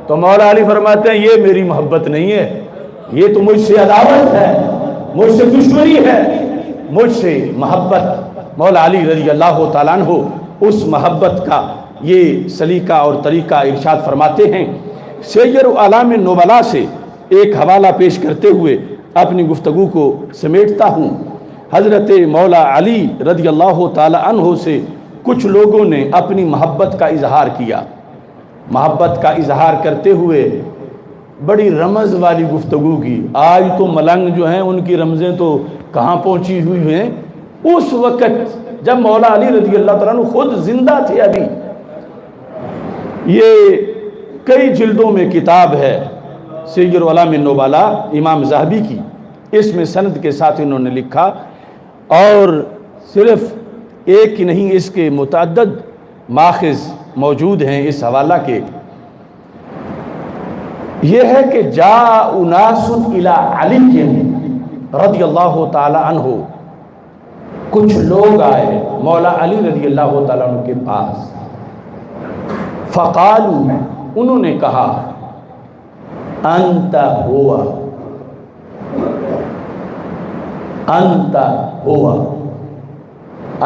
تو مولا علی فرماتے ہیں یہ میری محبت نہیں ہے، یہ تو مجھ سے عداوت ہے، مجھ سے دشمنی ہے، مجھ سے محبت۔ مولا علی رضی اللہ تعالیٰ عنہ اس محبت کا یہ سلیقہ اور طریقہ ارشاد فرماتے ہیں۔ سیر اعلام نبلاء سے ایک حوالہ پیش کرتے ہوئے اپنی گفتگو کو سمیٹتا ہوں۔ حضرت مولا علی رضی اللہ تعالیٰ عنہ سے کچھ لوگوں نے اپنی محبت کا اظہار کیا، محبت کا اظہار کرتے ہوئے بڑی رمز والی گفتگو کی۔ آج تو ملنگ جو ہیں ان کی رمزیں تو کہاں پہنچی ہوئی ہیں، اس وقت جب مولا علی رضی اللہ تعالیٰ عنہ خود زندہ تھے ابھی۔ یہ کئی جلدوں میں کتاب ہے سیر اعلام نبلاء امام ذہبی کی، اس میں سند کے ساتھ انہوں نے لکھا، اور صرف ایک ہی نہیں اس کے متعدد ماخذ موجود ہیں اس حوالہ کے۔ یہ ہے کہ جاء اناس الی علی، رضی اللہ تعالی عنہ کچھ لوگ آئے مولا علی رضی اللہ تعالیٰ عنہ کے پاس، فقالوا انہوں نے کہا انت ہوا، انت ہوا،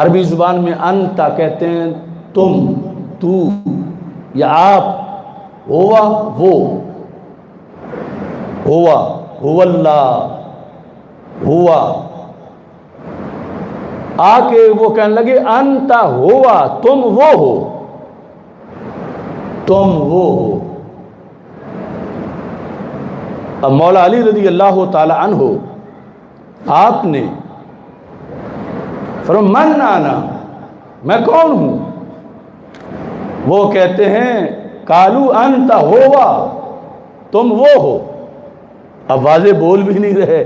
عربی زبان میں انت کہتے ہیں تم، تو یا آپ، ہوا وہ، ہوا ہوا اللہ، ہوا آ کے وہ کہنے لگے انت ہوا، تم وہ ہو، تم وہ ہو۔ اب مولا علی رضی اللہ تعالی عنہ آپ نے فرمایا من انا، میں کون ہوں؟ وہ کہتے ہیں قالو انت ہوا، تم وہ ہو۔ اب واضح بول بھی نہیں رہے،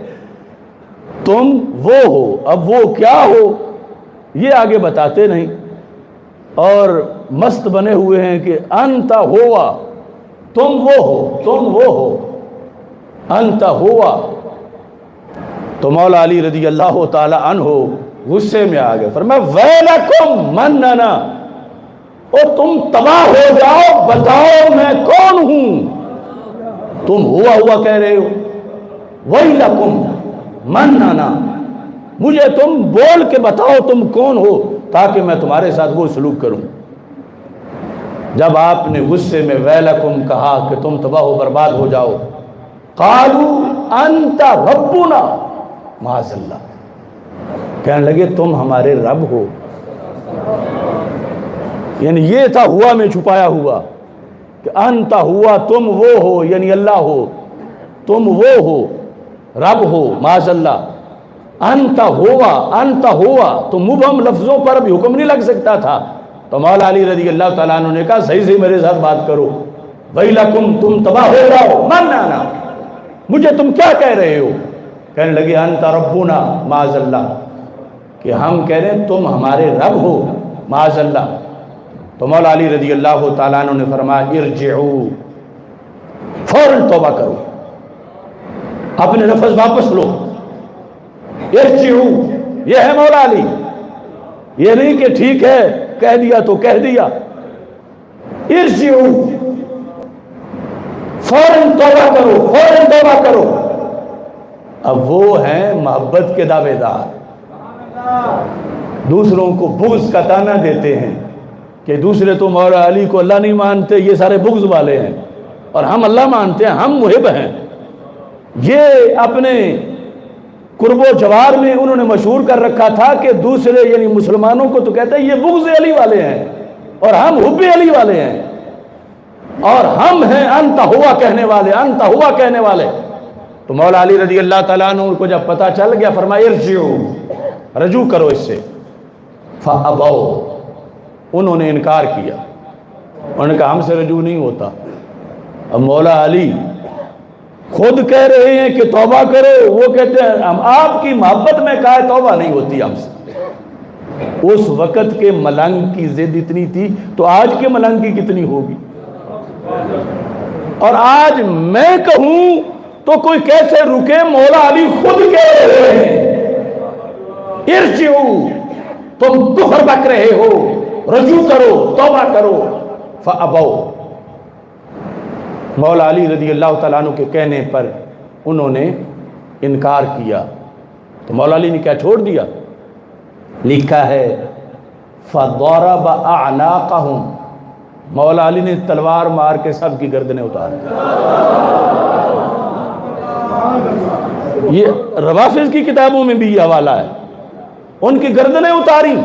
تم وہ ہو، اب وہ کیا ہو یہ آگے بتاتے نہیں، اور مست بنے ہوئے ہیں کہ انت ہوا، تم وہ ہو، تم وہ ہو، انت ہوا۔ تو مولا علی رضی اللہ تعالی عنہ غصے میں آ گئے، فرمایا ویلکم من انا، اور تم تباہ ہو جاؤ، بتاؤ میں کون ہوں؟ تم ہوا ہوا کہہ رہے ہو، ویلکم من انا، مجھے تم بول کے بتاؤ تم کون ہو تاکہ میں تمہارے ساتھ وہ سلوک کروں۔ جب آپ نے غصے میں ویلکم کہا کہ تم تباہ و برباد ہو جاؤ، قالو انت ربنا، معاذ اللہ، کہنے لگے تم ہمارے رب ہو۔ یعنی یہ تھا ہوا میں چھپایا ہوا کہ انت ہوا، تم وہ ہو، یعنی اللہ ہو، تم وہ ہو، رب ہو، معاذ اللہ۔ انت ہوا، انت ہوا، تو مبہم لفظوں پر بھی حکم نہیں لگ سکتا تھا، تو مولا علی رضی اللہ تعالیٰ عنہ نے کہا صحیح صحیح میرے ساتھ بات کرو، ویلکم، تم تباہ ہو جاؤ، من انا، مجھے تم کیا کہہ رہے ہو؟ کہنے لگے انت ربنا، معاذ اللہ، کہ ہم کہہ رہے ہیں تم ہمارے رب ہو، معاذ اللہ۔ تو مولا علی رضی اللہ تعالیٰ عنہ نے فرمایا ارجعوا، فوراً توبہ کرو، اپنے لفظ واپس لو، ارجعوا، یہ ہے مولا علی، یہ نہیں کہ ٹھیک ہے کہہ دیا تو کہہ دیا، ارجعوا، فوراً توبہ کرو، فوراً توبہ کرو۔ اب وہ ہیں محبت کے دعوے دار، دوسروں کو بغض کا طعنہ دیتے ہیں کہ دوسرے تو مولا علی کو اللہ نہیں مانتے، یہ سارے بغض والے ہیں، اور ہم اللہ مانتے ہیں، ہم محب ہیں۔ یہ اپنے قرب و جوار میں انہوں نے مشہور کر رکھا تھا کہ دوسرے یعنی مسلمانوں کو تو کہتے ہیں یہ بغض علی والے ہیں اور ہم حب علی والے ہیں، اور ہم ہیں انت ہوا کہنے والے، انت ہوا کہنے والے۔ تو مولا علی رضی اللہ تعالیٰ عنہ کو جب پتہ چل گیا، فرمایا ارجعوا، رجوع کرو اس سے، فابوا، انہوں نے انکار کیا، انہوں نے کہا ہم سے رجوع نہیں ہوتا۔ اب مولا علی خود کہہ رہے ہیں کہ توبہ کرو، وہ کہتے ہیں ہم آپ کی محبت میں کہا توبہ نہیں ہوتی ہم سے۔ اس وقت کے ملنگ کی ضد اتنی تھی تو آج کے ملنگ کی کتنی ہوگی؟ اور آج میں کہوں تو کوئی کیسے رکے؟ مولا علی خود کہہ رہے ہیں ارجعوا، تم کفر بک رہے ہو، رجوع کرو، توبہ کرو، فابوا۔ مولا علی رضی اللہ تعالیٰ عنہ کے کہنے پر انہوں نے انکار کیا، تو مولا علی نے کیا چھوڑ دیا؟ لکھا ہے فَضَرَبَ أَعْنَاقَهُمْ، مولا علی نے تلوار مار کے سب کی گردنیں اتار دی۔ یہ روافض کی کتابوں میں بھی یہ حوالہ ہے، ان کی گردنیں اتاری،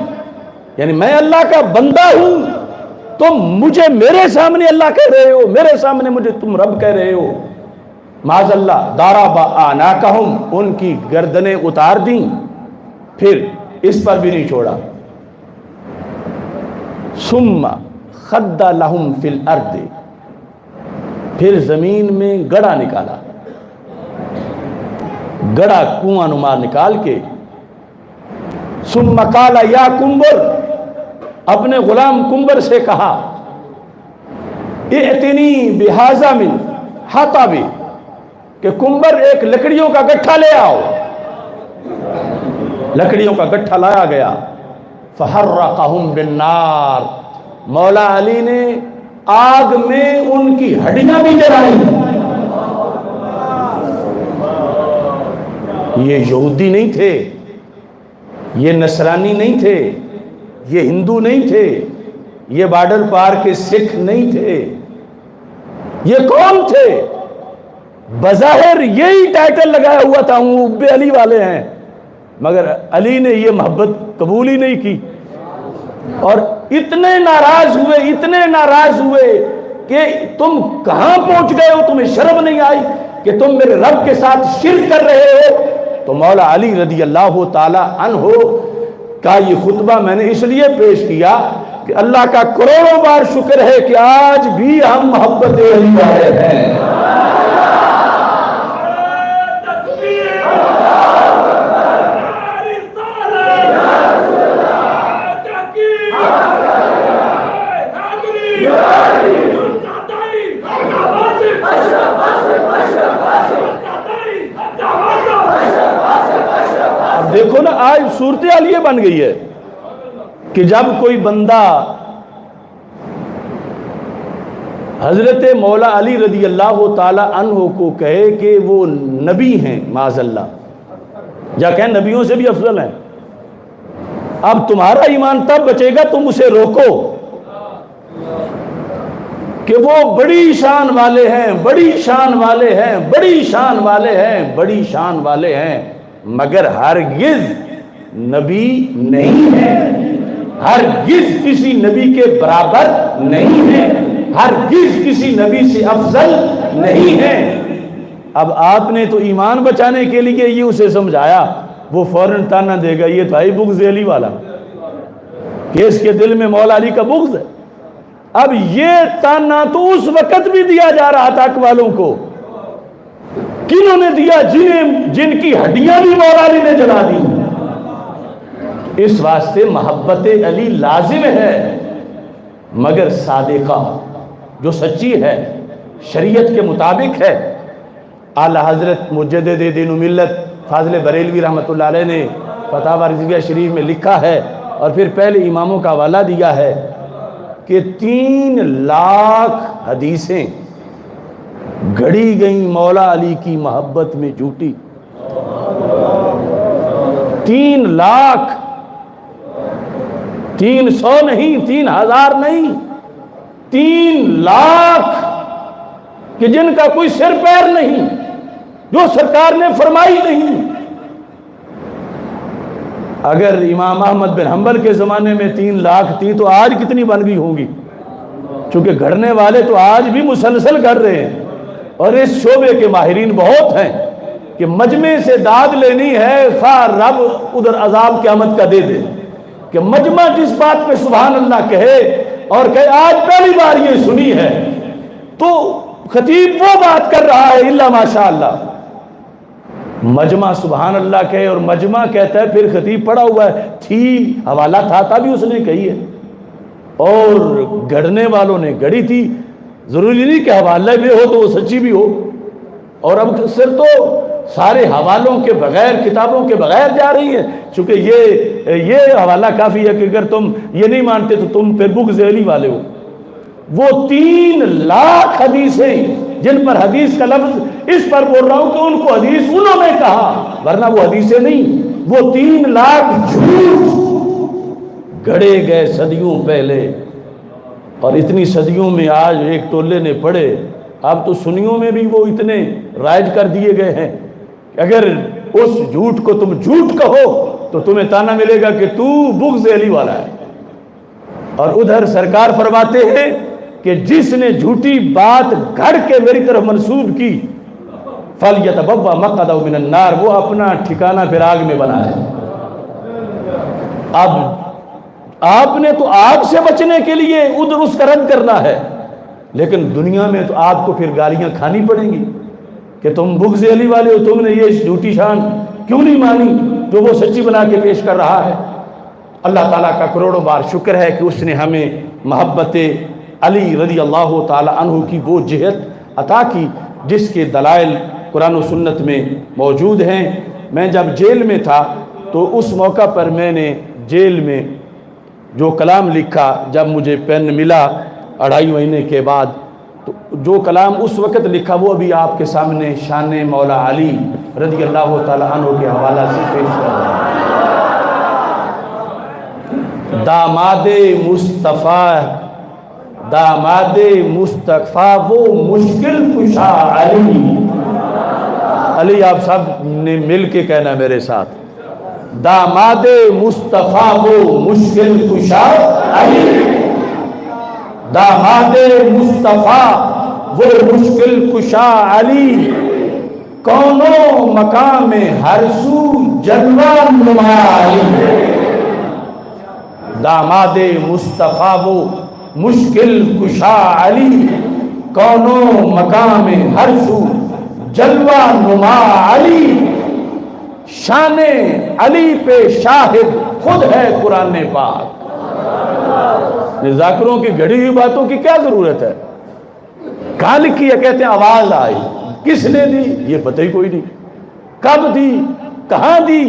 یعنی میں اللہ کا بندہ ہوں، تم مجھے میرے سامنے اللہ کہہ رہے ہو، میرے سامنے مجھے تم رب کہہ رہے ہو، معاذ اللہ۔ ضرب اعناقہم، ان کی گردنیں اتار دیں، پھر اس پر بھی نہیں چھوڑا، ثم خد لہم فی الارض، پھر زمین میں گڑھا نکالا، گڑھا کنواں نما نکال کے، ثم قال یا کنبر، اپنے غلام کنبر سے کہا ائتنی بہذا من حطب، کہ کنبر ایک لکڑیوں کا گٹھا لے آؤ، لکڑیوں کا گٹھا لایا گیا، فحرقہم بالنار، مولا علی نے آگ میں ان کی ہڈیاں بھی جلائی۔ یہ یہودی نہیں تھے، یہ نصرانی نہیں تھے، یہ ہندو نہیں تھے، یہ بارڈر پار کے سکھ نہیں تھے، یہ کون تھے؟ بظاہر یہی ٹائٹل لگایا ہوا تھا، ہم اب علی والے ہیں، مگر علی نے یہ محبت قبول ہی نہیں کی، اور اتنے ناراض ہوئے کہ تم کہاں پہنچ گئے ہو، تمہیں شرم نہیں آئی کہ تم میرے رب کے ساتھ شرک کر رہے ہو؟ تو مولا علی رضی اللہ تعالی عنہ کا یہ خطبہ میں نے اس لیے پیش کیا کہ اللہ کا کروڑوں بار شکر ہے کہ آج بھی ہم محبت علی والے ہیں۔ دیکھو نا آج صورتحال یہ بن گئی ہے کہ جب کوئی بندہ حضرت مولا علی رضی اللہ تعالی عنہ کو کہے کہ وہ نبی ہیں معاذ اللہ، یا کہیں نبیوں سے بھی افضل ہیں، اب تمہارا ایمان تب بچے گا تم اسے روکو کہ وہ بڑی شان والے ہیں، بڑی شان والے ہیں، بڑی شان والے ہیں، بڑی شان والے ہیں، مگر ہرگز نبی نہیں ہے، ہرگز کسی نبی کے برابر نہیں ہے، ہرگز کسی نبی سے افضل نہیں ہے۔ اب آپ نے تو ایمان بچانے کے لیے یہ اسے سمجھایا، وہ فوراً تانا دے گا یہ بھائی بغض علی والا کہ اس کے دل میں مولا علی کا بغض ہے۔ اب یہ تانا تو اس وقت بھی دیا جا رہا تھا حق والوں کو، کنہوں نے دیا؟ جن کی ہڈیاں بھی مولا علی نے جلا دی۔ اس واسطے محبت علی لازم ہے، مگر صادقہ جو سچی ہے، شریعت کے مطابق ہے۔ اعلی حضرت مجدد دین و ملت فاضل بریلوی رحمۃ اللہ علیہ نے فتاوی رضویہ شریف میں لکھا ہے، اور پھر پہلے اماموں کا حوالہ دیا ہے کہ 3 لاکھ حدیثیں گھڑی گئیں مولا علی کی محبت میں جھوٹی۔ 3 لاکھ، 300 نہیں، 3000 نہیں، 3 لاکھ کہ جن کا کوئی سر پیر نہیں، جو سرکار نے فرمائی نہیں۔ اگر امام احمد بن حنبل کے زمانے میں 3 لاکھ تھی تو آج کتنی بن گئی ہوگی؟ چونکہ گھڑنے والے تو آج بھی مسلسل گھڑ رہے ہیں، اور اس شعبے کے ماہرین بہت ہیں کہ مجمع سے داد لینی ہے، خواہ رب ادھر عذاب قیامت کا دے دے، کہ مجمع جس بات پہ سبحان اللہ کہے اور کہے آج پہلی بار یہ سنی ہے، تو خطیب وہ بات کر رہا ہے الا ماشاءاللہ۔ مجمع سبحان اللہ کہے اور مجمع کہتا ہے، پھر خطیب پڑا ہوا ہے، تھی حوالہ تھا بھی اس نے کہی ہے، اور گھڑنے والوں نے گھڑی تھی، ضروری نہیں کہ حوالہ بھی ہو تو وہ سچی بھی ہو۔ اور اب صرف تو سارے حوالوں کے بغیر، کتابوں کے بغیر جا رہی ہے، چونکہ یہ حوالہ کافی ہے کہ اگر تم یہ نہیں مانتے تو تم پھر بغض علی والے ہو۔ وہ 3 لاکھ حدیثیں جن پر حدیث کا لفظ اس پر بول رہا ہوں کہ ان کو حدیث انہوں نے کہا، ورنہ وہ حدیثیں نہیں، وہ 3 لاکھ جھوٹ گھڑے گئے صدیوں پہلے، اور اتنی صدیوں میں آج ایک ٹولے نے پڑھے۔ اب تو سنیوں میں بھی وہ اتنے رائج کر دیے گئے ہیں کہ اگر اس جھوٹ کو تم جھوٹ کہو تو تمہیں تانا ملے گا کہ تو بغض علی والا ہے۔ اور ادھر سرکار فرماتے ہیں کہ جس نے جھوٹی بات گھڑ کے میری طرف منسوب کی فَلْيَتَبَوَّأْ مَقْعَدَهُ مِنَ النَّارِ، وہ اپنا ٹھکانہ پھر آگ میں بنائے۔ اب آپ نے تو آگ سے بچنے کے لیے ادھر اس کا رد کرنا ہے، لیکن دنیا میں تو آپ کو پھر گالیاں کھانی پڑیں گی کہ تم بغض علی والے ہو، تم نے یہ جھوٹی شان کیوں نہیں مانی جو وہ سچی بنا کے پیش کر رہا ہے۔ اللہ تعالیٰ کا کروڑوں بار شکر ہے کہ اس نے ہمیں محبت علی رضی اللہ تعالی عنہ کی وہ جہت عطا کی جس کے دلائل قرآن و سنت میں موجود ہیں۔ میں جب جیل میں تھا تو اس موقع پر میں نے جیل میں جو کلام لکھا، جب مجھے پین ملا 2.5 مہینے کے بعد، تو جو کلام اس وقت لکھا وہ ابھی آپ کے سامنے شان مولا علی رضی اللہ تعالیٰ عنہ کے حوالہ سے پیش کر رہا ہوں۔ داماد مصطفیٰ، داماد مصطفیٰ وہ مشکل کشا علی، علی آپ سب نے مل کے کہنا میرے ساتھ، داماد مصطفیٰ وہ مشکل کشا علی، داماد مصطفیٰ وہ مشکل کشا علی، کونوں مقام ہر سو جلوہ نما علی، داماد مصطفیٰ وہ مشکل کشا علی، کونوں مقام ہر سو جلوہ نما علی، شان علی پہ شاہد خود ہے قرآن پاک۔ ذاکروں کی گھڑی ہوئی باتوں کی کیا ضرورت ہے؟ کہاں لکھی ہے؟ کہتے ہیں آواز آئی، کس نے دی یہ پتہ ہی کوئی نہیں، کب دی، کہاں دی؟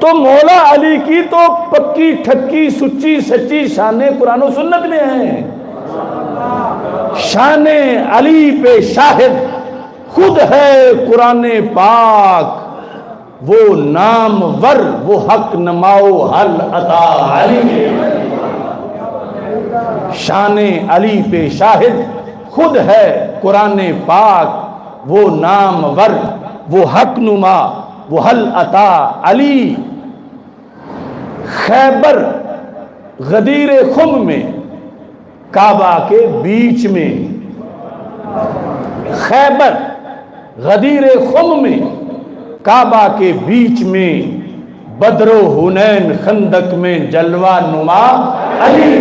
تو مولا علی کی تو پکی ٹھکی سچی سچی شان قرآن و سنت میں ہیں۔ شان علی پہ شاہد خود ہے قرآن پاک، وہ نام ور وہ حق نماؤ حل عطا علی، شان علی پہ شاہد خود ہے قرآن پاک، وہ نام ور وہ حق نما وہ حل عطا علی، خیبر غدیر خم میں کعبہ کے بیچ میں، خیبر غدیر خم میں کعبہ کے بیچ میں، بدر و حنین خندق میں جلوہ نما علی،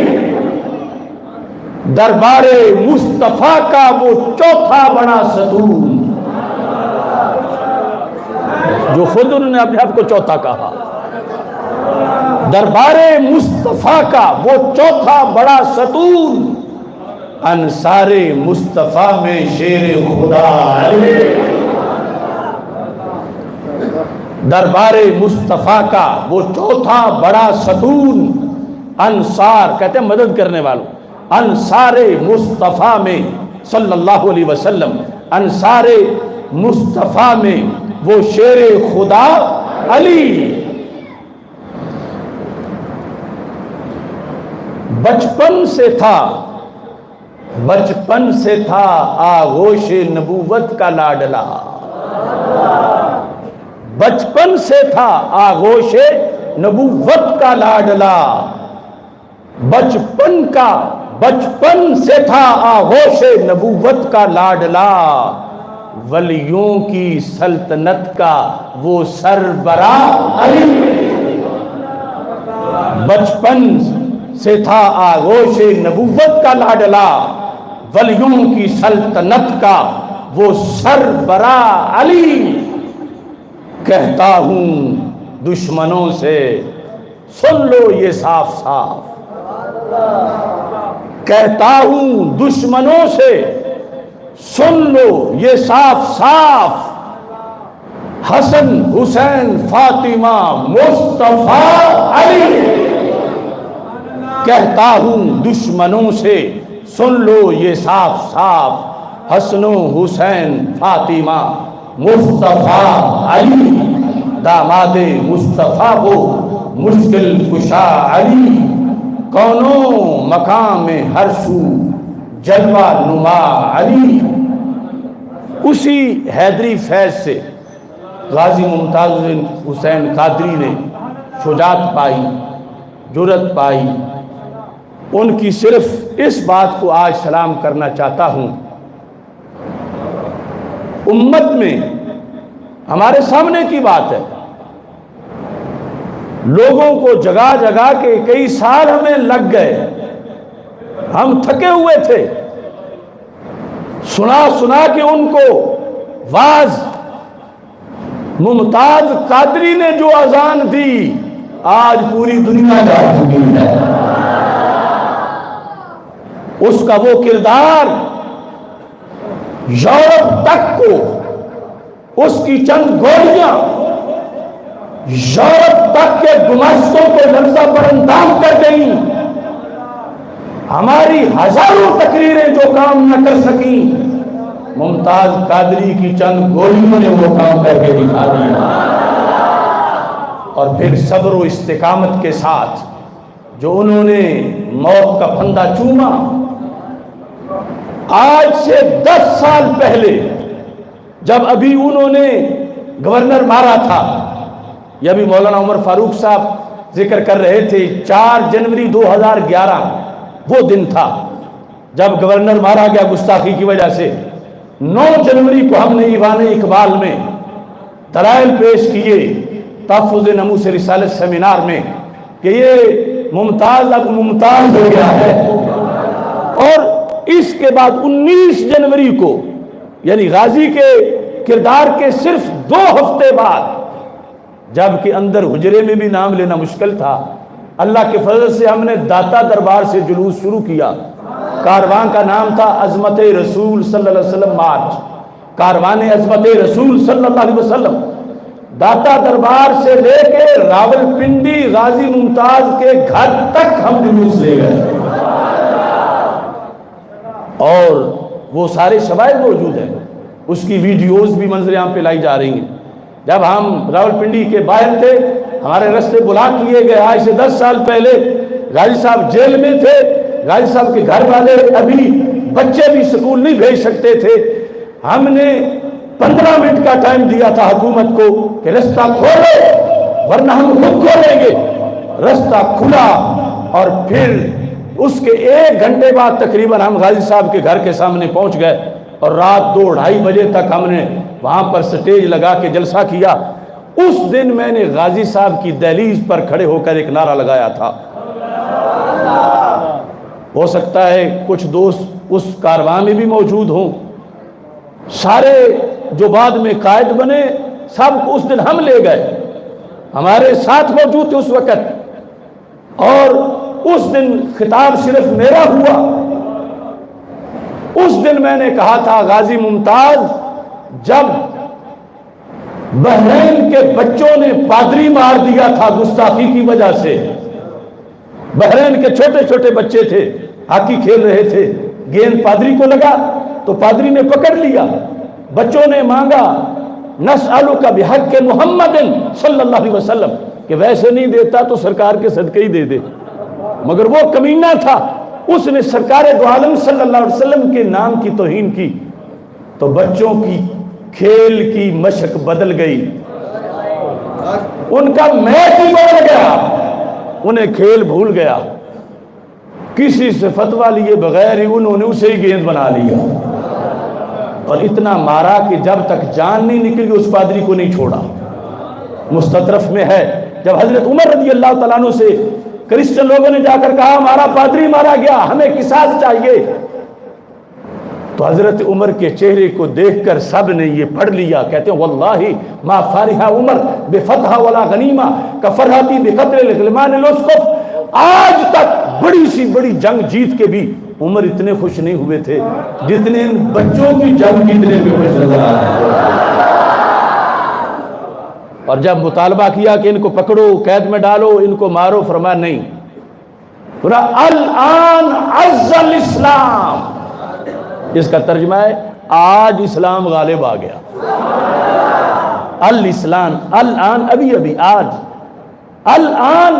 دربار مصطفیٰ کا وہ چوتھا بڑا ستون، جو خود انہوں نے اپنے آپ کو چوتھا کہا، دربار مصطفیٰ کا وہ چوتھا بڑا ستون، انصار مصطفیٰ میں شیر خدا علی، دربار مصطفیٰ کا وہ چوتھا بڑا ستون، انصار کہتے ہیں مدد کرنے والوں، انصار مصطفیٰ میں صلی اللہ علیہ وسلم، انصار مصطفیٰ میں وہ شیر خدا علی، بچپن سے تھا آغوش نبوت کا لاڈلا، بچپن سے تھا آغوش نبوت کا لاڈلا، بچپن سے تھا آغوش نبوت کا لاڈلا، ولیوں کی سلطنت کا وہ سربراہ علی، بچپن سے تھا آغوش نبوت کا لاڈلا، ولیوں کی سلطنت کا وہ سربراہ علی، کہتا ہوں دشمنوں سے سن لو یہ صاف صاف، کہتا ہوں دشمنوں سے سن لو یہ صاف صاف، حسن حسین فاطمہ مصطفیٰ علی، کہتا ہوں دشمنوں سے سن لو یہ صاف صاف، حسن و حسین فاطمہ مصطفیٰ علی، داماد مصطفیٰ وہ مشکل کشا علی، کونوں مقام میں ہر سو جلوہ نما علی۔ اسی حیدری فیض سے غازی ممتاز حسین قادری نے شجاعت پائی، جرأت پائی، ان کی صرف اس بات کو آج سلام کرنا چاہتا ہوں، امت میں ہمارے سامنے کی بات ہے، لوگوں کو جگہ جگہ کے کئی سال ہمیں لگ گئے، ہم تھکے ہوئے تھے، سنا کے ان کو واز ممتاز قادری نے جو اذان دی آج پوری دنیا جا چکی ہے، اس کا وہ کردار یورپ تک کو، اس کی چند گولیاں یورپ تک کے گماشتوں کو لرزہ پر اندام کر گئی. ہماری ہزاروں تقریریں جو کام نہ کر سکیں، ممتاز قادری کی چند گولیوں نے وہ کام کر کے دکھا دیا. اور پھر صبر و استقامت کے ساتھ جو انہوں نے موت کا پھندا چوما. آج سے 10 سال پہلے جب ابھی انہوں نے گورنر مارا تھا، یہ بھی مولانا عمر فاروق صاحب ذکر کر رہے تھے، 4 جنوری 2011 وہ دن تھا جب گورنر مارا گیا گستاخی کی وجہ سے. 9 جنوری کو ہم نے ایوان اقبال میں دلائل پیش کیے تحفظ ناموس رسالت سیمینار میں کہ یہ ممتاز اب ممتاز ہو گیا ہے. اور اس کے بعد 19 جنوری کو یعنی غازی کے کردار کے صرف 2 ہفتے بعد، جبکہ اندر حجرے میں بھی نام لینا مشکل تھا، اللہ کے فضل سے ہم نے داتا دربار سے جلوس شروع کیا. کاروان کا نام تھا عظمت رسول صلی اللہ علیہ وسلم مارچ، کاروان عظمت رسول صلی اللہ علیہ وسلم. داتا دربار سے لے کے راولپنڈی غازی ممتاز کے گھر تک ہم جلوس لے گئے، اور وہ سارے شواہد موجود ہیں. اس کی ویڈیوز بھی منظر عام پہ لائی جا رہی ہیں. جب ہم راولپنڈی کے باہر تھے، ہمارے رستے بلاک کیے گئے. آج سے 10 سال پہلے غازی صاحب جیل میں تھے. غازی صاحب کے گھر والے ابھی بچے بھی سکول نہیں بھیج سکتے تھے. ہم نے 15 منٹ کا ٹائم دیا تھا حکومت کو کہ رستہ کھولو ورنہ ہم خود کھولیں گے. رستہ کھلا، اور پھر اس کے 1 گھنٹے بعد تقریباً ہم غازی صاحب کے گھر کے سامنے پہنچ گئے، اور رات 2-2:30 بجے تک ہم نے وہاں پر سٹیج لگا کے جلسہ کیا. اس دن میں نے غازی صاحب کی دہلیز پر کھڑے ہو کر ایک نعرہ لگایا تھا. ہو سکتا ہے کچھ دوست اس کارواں میں بھی موجود ہوں. سارے جو بعد میں قائد بنے سب کو اس دن ہم لے گئے، ہمارے ساتھ موجود تھے اس وقت. اور اس دن خطاب صرف میرا ہوا. اس دن میں نے کہا تھا غازی ممتاز جب بحرین کے بچوں نے پادری مار دیا تھا گستاخی کی وجہ سے، بحرین کے چھوٹے چھوٹے بچے تھے، ہاکی کھیل رہے تھے، گیند پادری کو لگا تو پادری نے پکڑ لیا. بچوں نے مانگا نسألک بحق محمد صلی اللہ علیہ وسلم کہ ویسے نہیں دیتا تو سرکار کے صدقے ہی دے دے. مگر وہ کمینہ تھا، اس نے سرکار دو عالم صلی اللہ علیہ وسلم کے نام کی توہین کی. تو بچوں کی کھیل کی مشق بدل گئی، ان کا میچ ہی بدل گیا، انہیں کھیل بھول گیا. کسی سے فتویٰ لیے بغیر ہی انہوں نے اسے ہی گیند بنا لیا، اور اتنا مارا کہ جب تک جان نہیں نکلی اس پادری کو نہیں چھوڑا. مستطرف میں ہے جب حضرت عمر رضی اللہ تعالیٰ عنہ سے کرسچن لوگوں نے جا کر کہا ہمارا پادری مارا گیا، ہمیں قصاص چاہیے، تو حضرت عمر کے چہرے کو دیکھ کر سب نے یہ پڑھ لیا. کہتے ہیں واللہ ما فارح عمر بفتح ولا غنیمہ کفرحتی بقتل الغلمان الاسقف. آج تک بڑی سی بڑی جنگ جیت کے بھی عمر اتنے خوش نہیں ہوئے تھے جتنے ان بچوں کی جنگ جیتنے پہ خوش نظر آ رہے ہیں. اور جب مطالبہ کیا کہ ان کو پکڑو، قید میں ڈالو، ان کو مارو، فرمایا نہیں. الان عز الاسلام، اس کا ترجمہ ہے آج اسلام غالب آ گیا. الاسلام، الان ابھی ابھی، آج، الان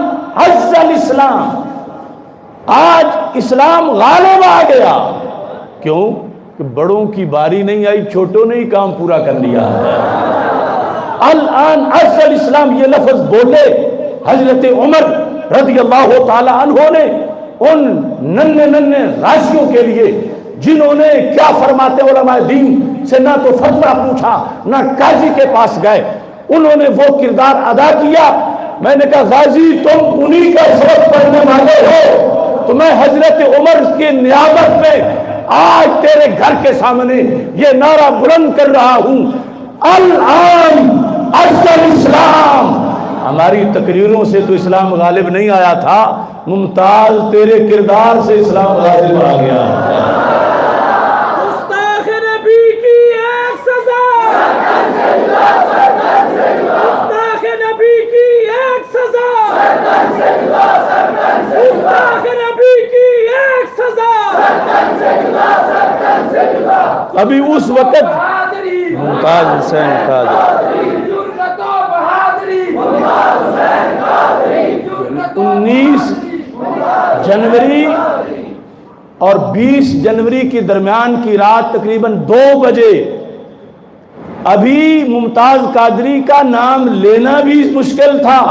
عز الاسلام، آج اسلام غالب آ گیا. کیوں؟ کہ بڑوں کی باری نہیں آئی، چھوٹوں نے ہی کام پورا کر لیا. الان عز الاسلام یہ لفظ بولے حضرت عمر رضی اللہ تعالی عنہ نے ان ننھے ننھے غازیوں کے لیے جنہوں نے کیا فرماتے علماء دین سے نہ تو فتویٰ پوچھا نہ قاضی کے پاس گئے، انہوں نے وہ کردار ادا کیا. میں نے کہا غازی تم انہی کا سبق پڑھنے والے ہو، تو میں حضرت عمر کی نیابت میں آج تیرے گھر کے سامنے یہ نعرہ بلند کر رہا ہوں، الان عز الاسلام. ہماری تقریروں سے تو اسلام غالب نہیں آیا تھا، ممتاز تیرے کردار سے اسلام غالب آ گیا. گستاخ نبی کی ایک سزا، گستاخ نبی کی ابھی اس وقت ممتاز حسین قادری 19 جنوری اور 20 جنوری کے درمیان کی رات تقریباً 2 بجے ابھی ممتاز قادری کا نام لینا بھی مشکل تھا.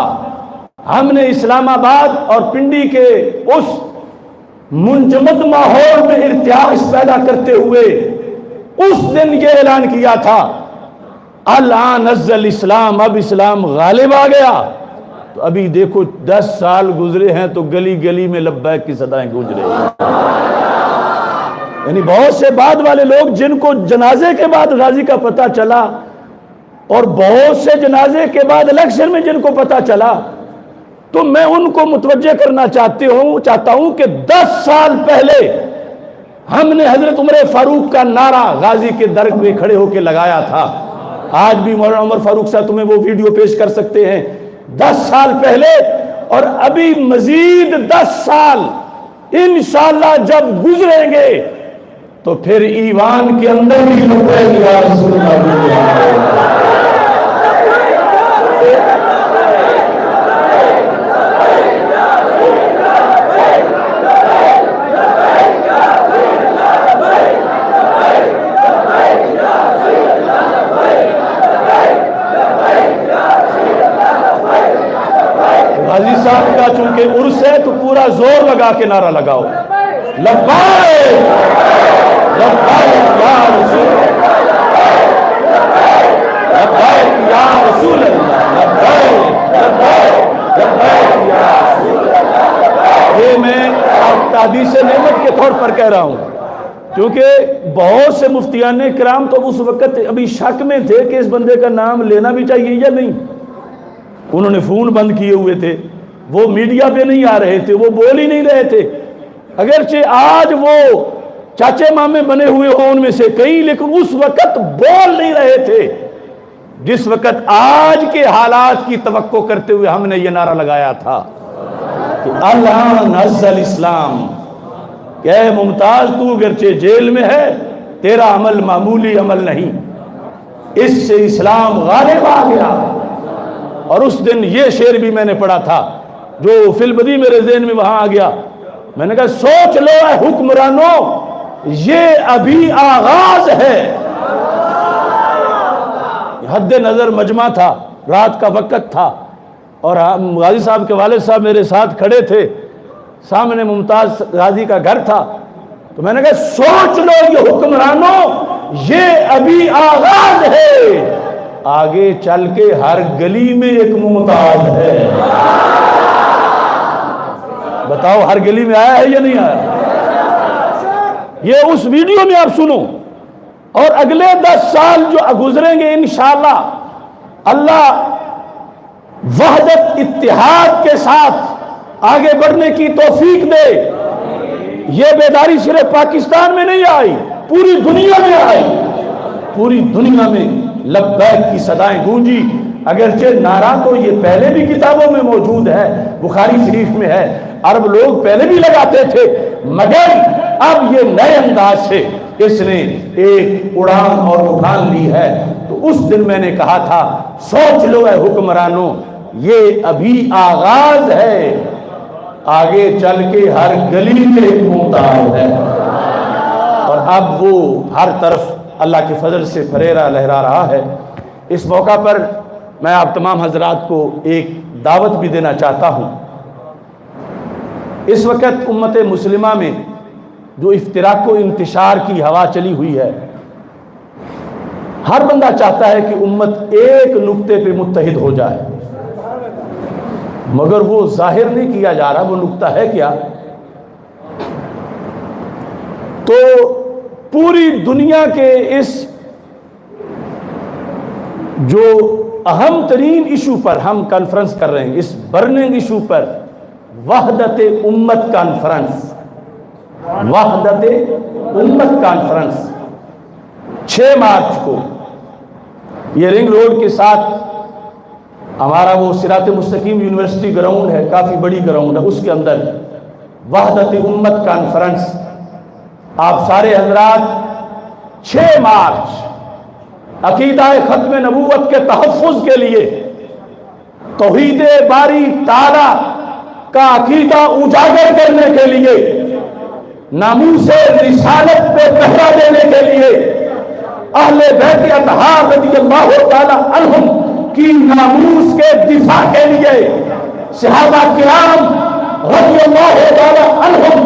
ہم نے اسلام آباد اور پنڈی کے اس منجمد ماحول میں ارتعاش پیدا کرتے ہوئے اس دن یہ اعلان کیا تھا الان نزل اسلام، اب اسلام غالب آ گیا. تو ابھی دیکھو 10 سال گزرے ہیں تو گلی گلی میں لبیک کی صدائیں گونج رہی ہیں. یعنی بہت سے بعد والے لوگ جن کو جنازے کے بعد غازی کا پتہ چلا اور بہت سے جنازے کے بعد الیکشن میں جن کو پتہ چلا، تو میں ان کو متوجہ کرنا چاہتا ہوں کہ 10 سال پہلے ہم نے حضرت عمر فاروق کا نعرہ غازی کے در پہ کھڑے ہو کے لگایا تھا. آج بھی مولانا عمر فاروق صاحب تمہیں وہ ویڈیو پیش کر سکتے ہیں 10 سال پہلے، اور ابھی مزید 10 سال انشاءاللہ جب گزریں گے تو پھر ایوان کے اندر بھی لبیک یا رسول اللہ. غازی صاحب کا چونکہ عرس ہے تو پورا زور لگا کے نعرہ لگاؤ، لبیک لبیک یا رسول لبیک یا رسول لبیک لبیک لبیک یا رسول. یہ میں تحدیث نعمت کے طور پر کہہ رہا ہوں کیونکہ بہت سے مفتیان کرام تو اس وقت ابھی شک میں تھے کہ اس بندے کا نام لینا بھی چاہیے یا نہیں. انہوں نے فون بند کیے ہوئے تھے، وہ میڈیا پہ نہیں آ رہے تھے، وہ بول ہی نہیں رہے تھے. اگرچہ آج وہ چاچے مامے بنے ہوئے ہوں ان میں سے کئی، لیکن اس وقت بول نہیں رہے تھے جس وقت آج کے حالات کی توقع کرتے ہوئے ہم نے یہ نعرہ لگایا تھا کہ الان نزل اسلام، کہ اے ممتاز تو اگرچہ جیل میں ہے تیرا عمل معمولی عمل نہیں، اس سے اسلام غالب آ گیا. اور اس دن یہ شعر بھی میں نے پڑھا تھا جو فی البدی میرے ذہن میں وہاں آ گیا. میں نے کہا سوچ لو اے حکمرانوں، یہ ابھی آغاز ہے. حد نظر مجمع تھا، رات کا وقت تھا، اور غازی صاحب کے والد صاحب میرے ساتھ کھڑے تھے، سامنے ممتاز غازی کا گھر تھا. تو میں نے کہا سوچ لو یہ حکمرانوں، یہ ابھی آغاز ہے، آگے چل کے ہر گلی میں ایک ممتاز ہے. بتاؤ ہر گلی میں آیا ہے یا نہیں آیا؟ یہ اس ویڈیو میں آپ سنو. اور اگلے 10 سال جو گزریں گے انشاءاللہ اللہ وحدت اتحاد کے ساتھ آگے بڑھنے کی توفیق دے. یہ بیداری صرف پاکستان میں نہیں آئی، پوری دنیا میں آئی. پوری دنیا میں لبیک کی صدائیں گونجی. اگرچہ نعرہ تو یہ پہلے بھی کتابوں میں موجود ہے، بخاری شریف میں ہے، عرب لوگ پہلے بھی لگاتے تھے، مگر اب یہ نئے انداز سے اس نے ایک اڑان اور اٹھان لی ہے. تو اس دن میں نے کہا تھا سوچ لو اے حکمرانوں، یہ ابھی آغاز ہے، آگے چل کے ہر گلی میں ایک ممتاز ہے. اور اب وہ ہر طرف اللہ کے فضل سے فریرہ لہرا رہا ہے. اس موقع پر میں آپ تمام حضرات کو ایک دعوت بھی دینا چاہتا ہوں. اس وقت امت مسلمہ میں جو افتراق و انتشار کی ہوا چلی ہوئی ہے، ہر بندہ چاہتا ہے کہ امت ایک نقطے پہ متحد ہو جائے، مگر وہ ظاہر نہیں کیا جا رہا وہ نقطہ ہے کیا. تو پوری دنیا کے اس جو اہم ترین ایشو پر ہم کانفرنس کر رہے ہیں، اس برننگ ایشو پر، وحدت امت کانفرنس، وحدت امت کانفرنس 6 مارچ کو یہ رنگ روڈ کے ساتھ ہمارا وہ صراط مستقیم یونیورسٹی گراؤنڈ ہے، کافی بڑی گراؤنڈ ہے، اس کے اندر وحدت امت کانفرنس. آپ سارے حضرات 6 مارچ عقیدہ ختم نبوت کے تحفظ کے لیے توحید باری تعالی کا عقیدہ اجاگر کرنے کے لیے ناموس رسالت پہ پہرا دینے کے لیے اہل بیت اطہار رضی اللہ تعالی عنہم کی ناموس کے دفاع کے لیے صحابہ کرام رضی اللہ تعالی عنہم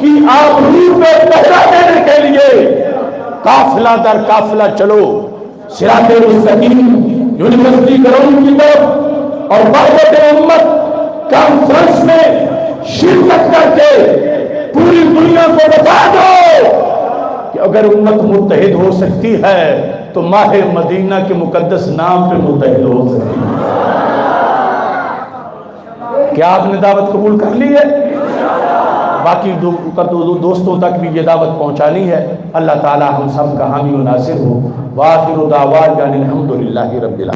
کی آبرو پہ پہرا دینے کے لیے قافلہ در قافلہ چلو صراط مستقیم یونیورسٹی گراؤنڈ کی طرف اور وحدت امت کانفرنس میں شرکت کر کے پوری دنیا کو بتا دو کہ اگر امت متحد ہو سکتی ہے تو ماہ مدینہ کے مقدس نام پہ متحد ہو سکتی ہے۔ کیا آپ نے دعوت قبول کر لی ہے؟ باقی دوستوں تک بھی یہ دعوت پہنچانی ہے۔ اللہ تعالی ہم سب کا حامی و ناصر ہو۔ وآخر دعوانا الحمدللہ رب العالمین۔